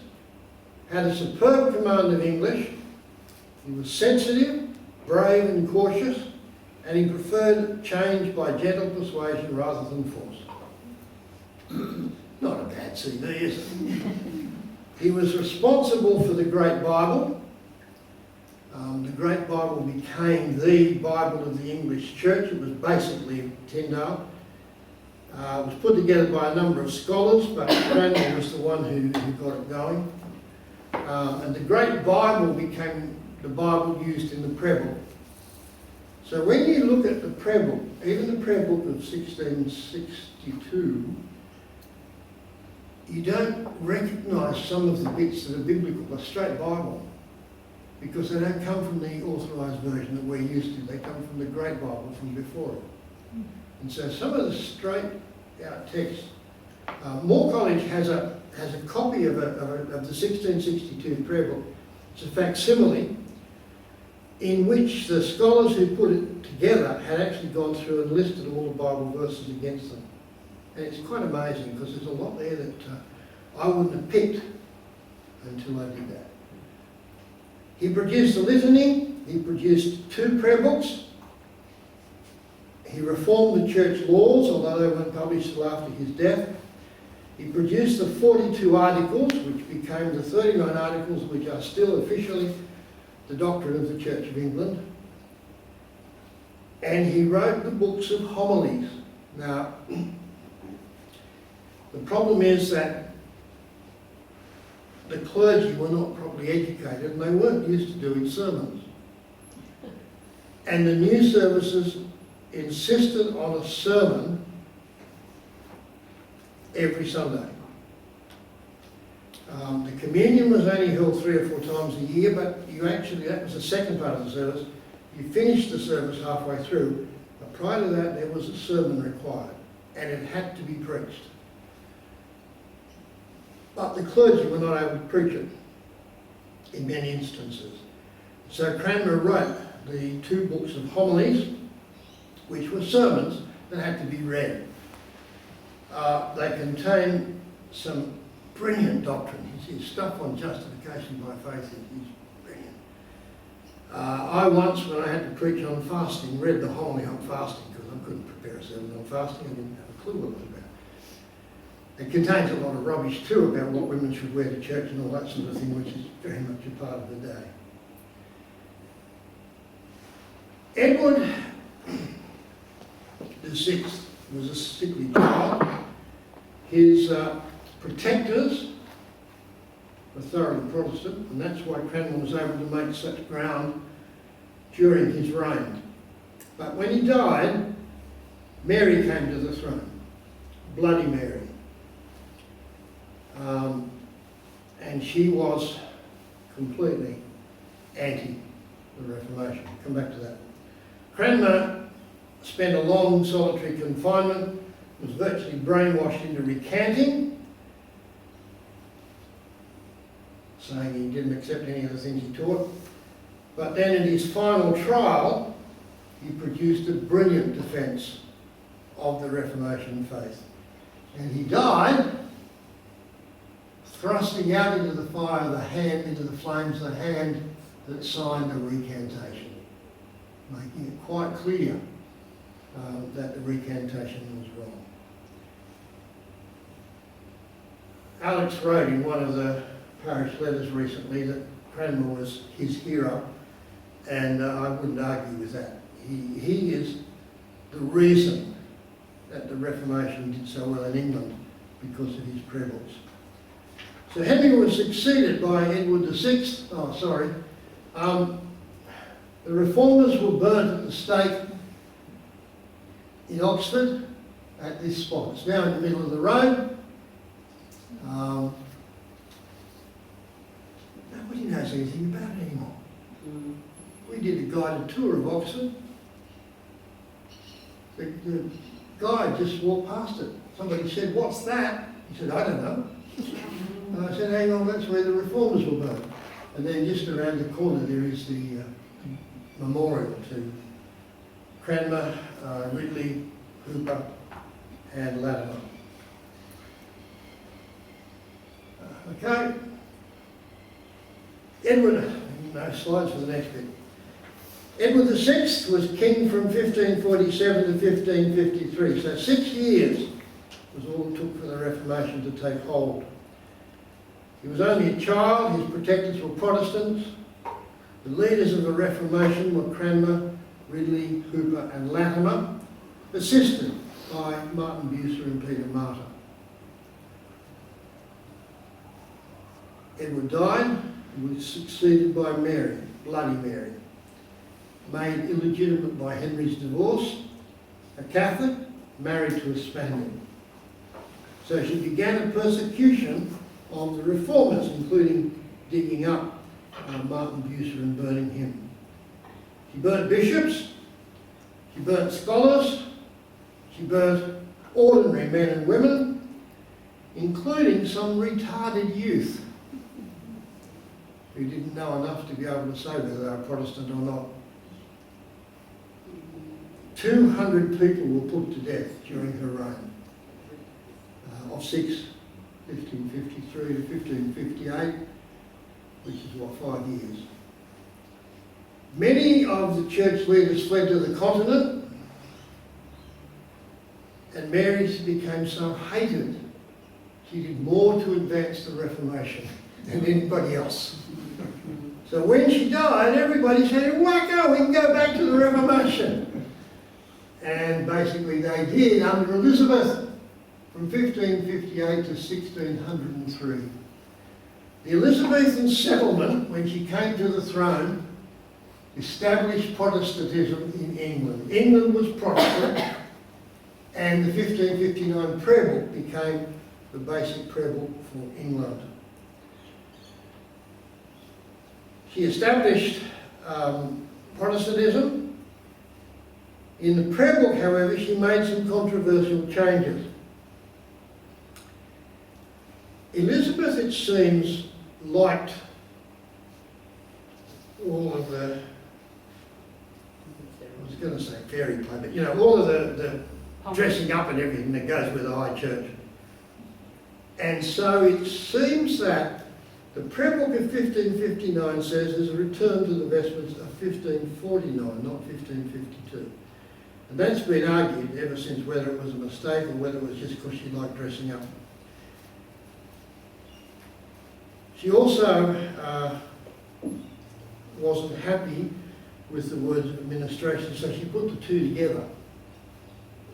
had a superb command of English. He was sensitive, brave and cautious, and he preferred change by gentle persuasion rather than force. Not a bad CV, is it? He was responsible for the Great Bible. The Great Bible became the Bible of the English Church. It was basically Tyndale. It was put together by a number of scholars, but Cranmer was the one who got it going. And the Great Bible became the Bible used in the prayer book. So when you look at the prayer book, even the prayer book of 1662, you don't recognise some of the bits that are biblical, the straight Bible, because they don't come from the authorised version that we're used to. They come from the Great Bible from before it. And so some of the straight out text, Moore College has a copy of the 1662 prayer book. It's a facsimile in which the scholars who put it together had actually gone through and listed all the Bible verses against them. And it's quite amazing, because there's a lot there that I wouldn't have picked until I did that. He produced the litany. He produced 2 prayer books. He reformed the church laws, although they weren't published till after his death. He produced the 42 Articles, which became the 39 Articles, which are still officially the doctrine of the Church of England. And he wrote the books of homilies. Now, the problem is that the clergy were not properly educated, and they weren't used to doing sermons. And the new services insisted on a sermon every Sunday. The communion was only held 3 or 4 times a year, but that was the second part of the service. You finished the service halfway through, the But prior to that, there was a sermon required, and it had to be preached. But the clergy were not able to preach it in many instances. So Cranmer wrote the 2 books of homilies, which were sermons that had to be read. They contain some brilliant doctrine. His stuff on justification by faith is brilliant. I once, when I had to preach on fasting, read the homily on fasting because I couldn't prepare a sermon on fasting. I didn't have a clue what it was about. It contains a lot of rubbish too about what women should wear to church and all that sort of thing, which is very much a part of the day. Edward VI was a sickly child. His protectors were thoroughly Protestant, and that's why Cranmer was able to make such ground during his reign. But when he died, Mary came to the throne, Bloody Mary. And she was completely anti the Reformation. Come back to that. Cranmer spent a long solitary confinement, was virtually brainwashed into recanting, saying he didn't accept any of the things he taught. But then in his final trial, he produced a brilliant defence of the Reformation faith. And he died thrusting out into the fire the hand, into the flames, the hand that signed the recantation, making it quite clear that the recantation was wrong. Alex wrote in one of the parish letters recently that Cranmer was his hero, and I wouldn't argue with that. He is the reason that the Reformation did so well in England, because of his trebles. So Henry was succeeded by Edward VI. The reformers were burnt at the stake in Oxford at this spot. It's now in the middle of the road. Nobody knows anything about it anymore. We did a guided tour of Oxford. The guide just walked past it. Somebody said, "What's that?" He said, "I don't know." And I said, "Hang on, that's where the reformers were burnt." And then just around the corner there is the memorial to Cranmer, Ridley, Hooper and Latimer. Okay. Edward, no slides for the next bit. Edward VI was king from 1547 to 1553, so 6 years was all it took for the Reformation to take hold. He was only a child, his protectors were Protestants. The leaders of the Reformation were Cranmer, Ridley, Hooper and Latimer, assisted by Martin Bucer and Peter Martyr. Edward died and was succeeded by Mary, Bloody Mary, made illegitimate by Henry's divorce, a Catholic, married to a Spaniard. So she began a persecution of the reformers, including digging up Martin Bucer and burning him. She burnt bishops, she burnt scholars, she burnt ordinary men and women, including some retarded youth who didn't know enough to be able to say whether they were Protestant or not. 200 people were put to death during her reign, of 1553 to 1558, which is what, 5 years. Many of the church leaders fled to the continent, and Mary became so hated, she did more to advance the Reformation than anybody else. So when she died, everybody said, "Wacko, we can go back to the Reformation." And basically they did under Elizabeth from 1558 to 1603. The Elizabethan settlement, when she came to the throne, established Protestantism in England. England was Protestant, and the 1559 prayer book became the basic prayer book for England. She established Protestantism, In the prayer book, however, she made some controversial changes. Elizabeth, it seems, liked all of the, I was going to say fairy play, but you know, all of the dressing up and everything that goes with the high church. And so it seems that the prayer book of 1559 says there's a return to the vestments of 1549, not 1552. And that's been argued ever since, whether it was a mistake or whether it was just because she liked dressing up. She also wasn't happy with the words of administration, so she put the two together.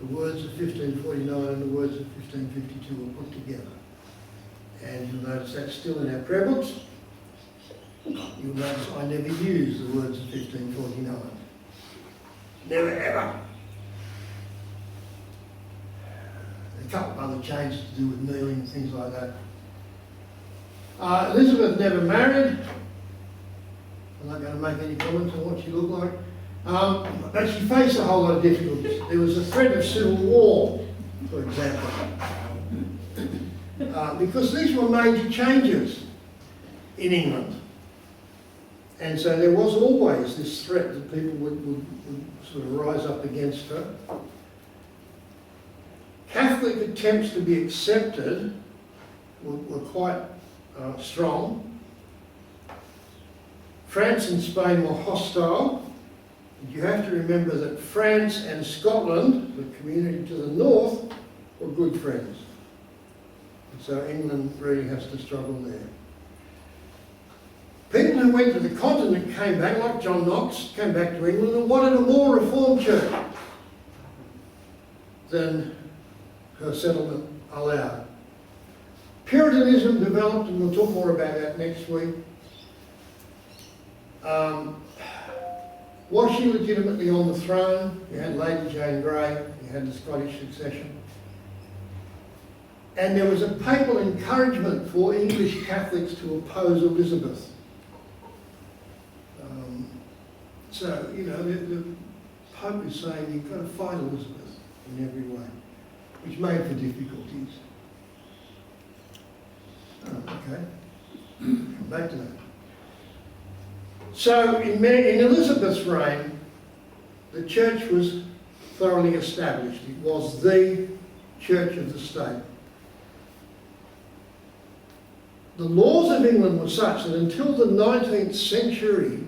The words of 1549 and the words of 1552 were put together. And you'll notice that's still in our prayer books. You'll notice I never use the words of 1549. Never ever. A couple of other changes to do with kneeling and things like that. Elizabeth never married. I'm not going to make any comments on what she looked like. But she faced a whole lot of difficulties. There was a threat of civil war, for example. Because these were major changes in England. And so there was always this threat that people would sort of rise up against her. Catholic attempts to be accepted were quite strong. France and Spain were hostile. You have to remember that France and Scotland, the community to the north, were good friends. So England really has to struggle there. People who went to the continent came back, like John Knox, came back to England and wanted a more reformed church than her settlement allowed. Puritanism developed, and we'll talk more about that next week. Was she legitimately on the throne? You had Lady Jane Grey, you had the Scottish succession. And there was a papal encouragement for English Catholics to oppose Elizabeth. So, you know, the Pope is saying you've got to fight Elizabeth in every way, which made for difficulties. Okay, come back to that. So, in Elizabeth's reign, the church was thoroughly established. It was the church of the state. The laws of England were such that until the 19th century,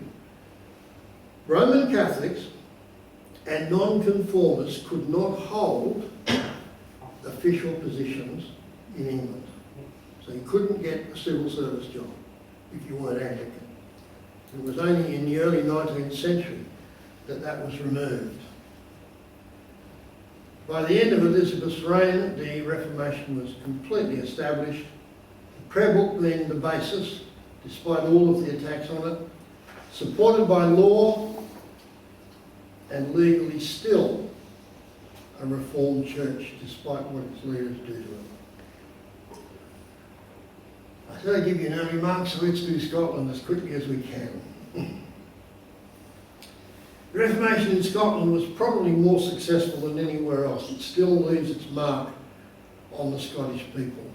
Roman Catholics and nonconformists could not hold official positions in England. So you couldn't get a civil service job if you weren't Anglican. It was only in the early 19th century that that was removed. By the end of Elizabeth's reign, the Reformation was completely established. The prayer book being the basis, despite all of the attacks on it, supported by law and legally still a reformed church, despite what its leaders do to it. I said I'd give you an early mark, so let's do Scotland as quickly as we can. The Reformation in Scotland was probably more successful than anywhere else. It still leaves its mark on the Scottish people.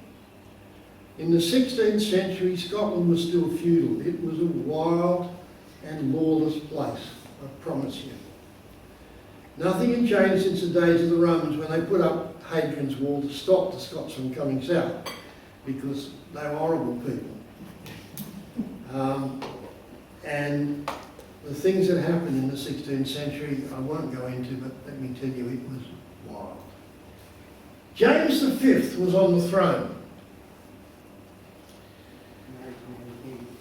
In the 16th century, Scotland was still feudal. It was a wild and lawless place, I promise you. Nothing had changed since the days of the Romans when they put up Hadrian's Wall to stop the Scots from coming south, because they were horrible people. And the things that happened in the 16th century, I won't go into, but let me tell you, it was wild. James V was on the throne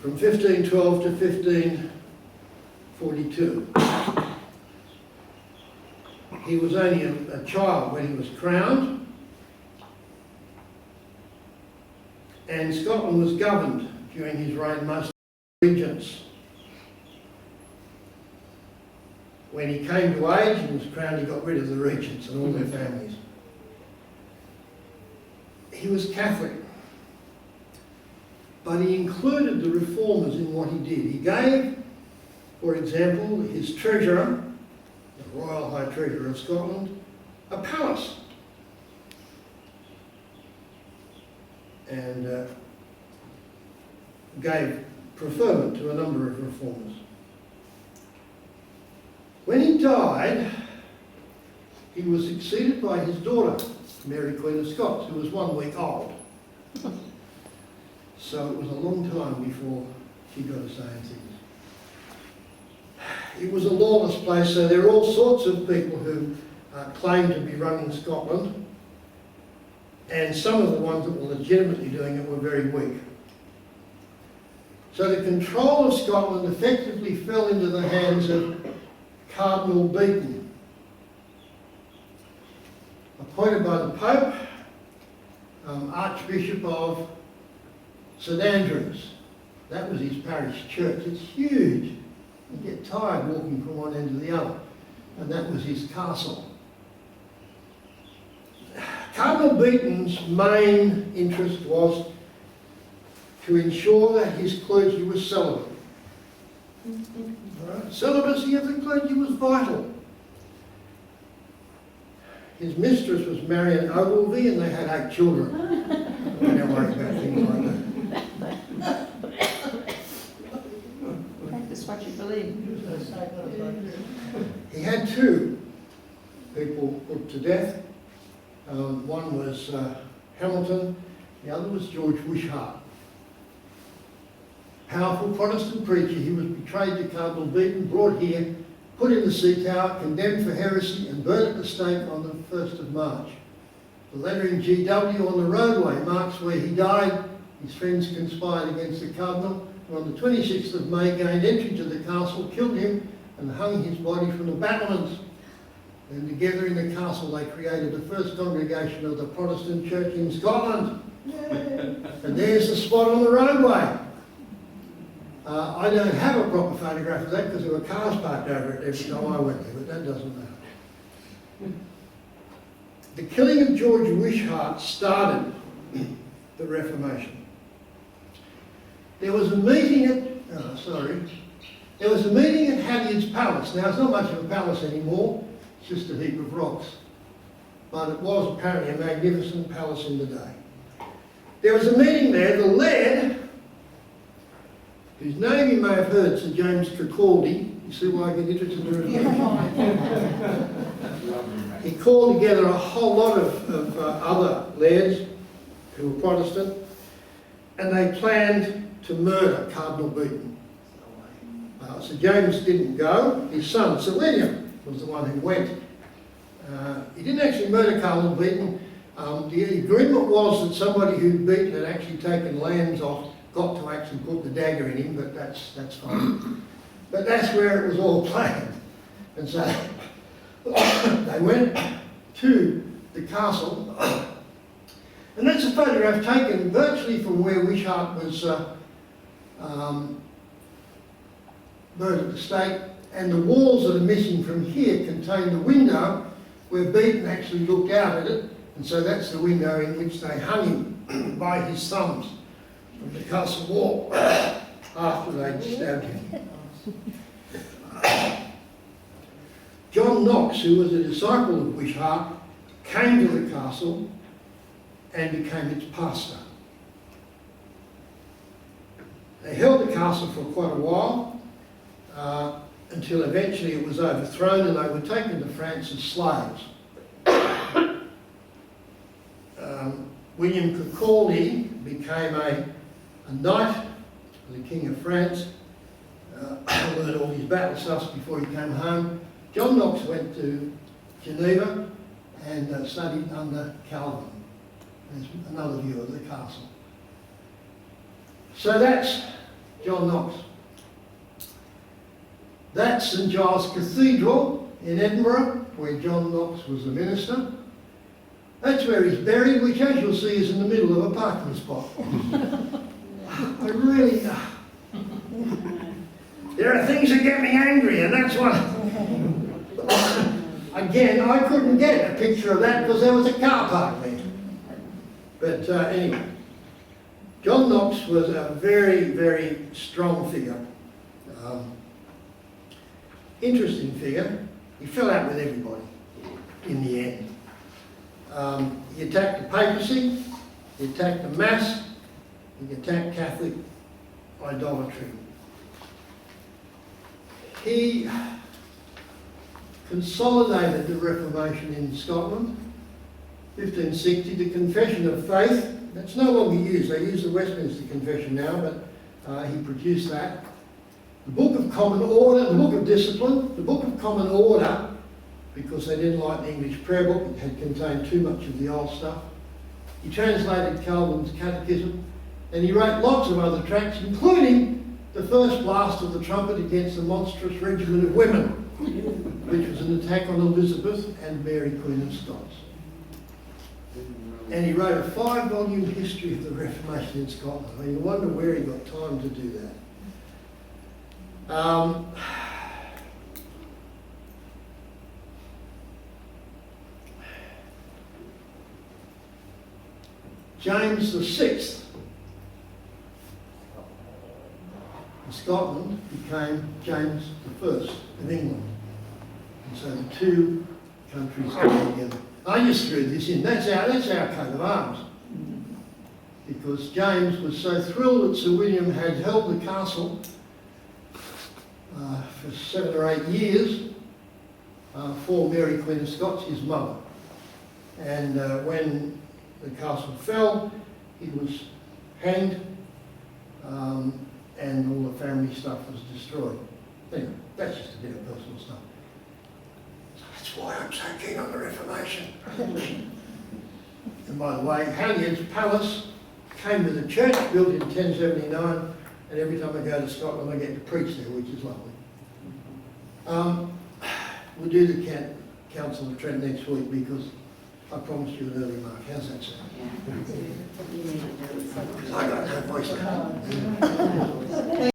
from 1512 to 1542. He was only a child when he was crowned, and Scotland was governed during his reign mostly by regents. When he came to age and was crowned, he got rid of the regents and all their families. He was Catholic, but he included the reformers in what he did. He gave, for example, his treasurer the Royal High Treasurer of Scotland, a palace. And gave preferment to a number of reformers. When he died, he was succeeded by his daughter, Mary Queen of Scots, who was 1 week old. So it was a long time before she got to say things. It was a lawless place, so there are all sorts of people who claimed to be running Scotland, and some of the ones that were legitimately doing it were very weak. So the control of Scotland effectively fell into the hands of Cardinal Beaton, appointed by the Pope, Archbishop of St Andrews. That was his parish church. It's huge. You get tired walking from one end to the other. And that was his castle. Cardinal Beaton's main interest was to ensure that his clergy was celibate. Right? Celibacy of the clergy was vital. His mistress was Marion Ogilvy, and they had 8 children. Don't worry about things like that. Practice what you believe. He had 2 people put to death. One was Hamilton, the other was George Wishart. Powerful Protestant preacher, he was betrayed to Cardinal Beaton, brought here, put in the sea tower, condemned for heresy, and burnt at the stake on the 1st of March. The letter in GW on the roadway marks where he died. His friends conspired against the Cardinal, and on the 26th of May gained entry to the castle, killed him, and hung his body from the battlements. And together in the castle they created the first congregation of the Protestant church in Scotland. And there's the spot on the roadway. I don't have a proper photograph of that because there were cars parked over it every time I went there, but that doesn't matter. The killing of George Wishart started the Reformation. There was a meeting at Haddion's Palace. Now it's not much of a palace anymore, it's just a heap of rocks. But it was apparently a magnificent palace in the day. There was a meeting there, the laird, whose name you may have heard, Sir James Kirkaldy. You see why I get interested in it? He called together a whole lot of other lairds who were Protestant, and they planned to murder Cardinal Beaton. Sir James didn't go. His son, Sir William, was the one who went. He didn't actually murder Cardinal Beaton. The agreement was that somebody who'd beaten had actually taken lambs off got to actually put the dagger in him, but that's fine. But that's where it was all planned. And so they went to the castle, and that's a photograph taken virtually from where Wishart was burned at the stake, and the walls that are missing from here contain the window where Beaton actually looked out at it, and so that's the window in which they hung him by his thumbs from the castle wall after they'd stabbed him. John Knox, who was a disciple of Wishart, came to the castle and became its pastor. They held the castle for quite a while, until eventually it was overthrown and they were taken to France as slaves. William Kirkaldy became a knight of the King of France, learned all his battle stuff before he came home. John Knox went to Geneva and studied under Calvin. There's another view of the castle. So that's John Knox. That's St Giles Cathedral in Edinburgh, where John Knox was the minister. That's where he's buried, which, as you'll see, is in the middle of a parking spot. I really... there are things that get me angry, and that's one. Again, I couldn't get a picture of that because there was a car park there. But anyway, John Knox was a very, very strong figure. Interesting figure. he fell out with everybody in the end. He attacked the papacy, he attacked the mass, he attacked Catholic idolatry. He consolidated the Reformation in Scotland. 1560, the Confession of Faith. That's no longer used. They use the Westminster Confession now, but he produced that. The Book of Common Order, the Book of Discipline, the Book of Common Order, because they didn't like the English prayer book, it had contained too much of the old stuff. He translated Calvin's Catechism, and he wrote lots of other tracts, including the first blast of the trumpet against the monstrous regimen of women, which was an attack on Elizabeth and Mary, Queen of Scots. And he wrote a 5-volume history of the Reformation in Scotland. I mean, you wonder where he got time to do that. James VI in Scotland became James I of England. And so the two countries came together. I just threw this in. That's our coat of arms. Because James was so thrilled that Sir William had held the castle for 7 or 8 years for Mary, Queen of Scots, his mother. And when the castle fell, he was hanged, and all the family stuff was destroyed. Anyway, that's just a bit of personal stuff. That's why I'm so keen on the Reformation. And by the way, Halliard's palace came with a church built in 1079, and every time I go to Scotland I get to preach there, which is lovely. We'll do the Council of Trent next week because I promised you an early mark. How's that sound? Because I got no voice now.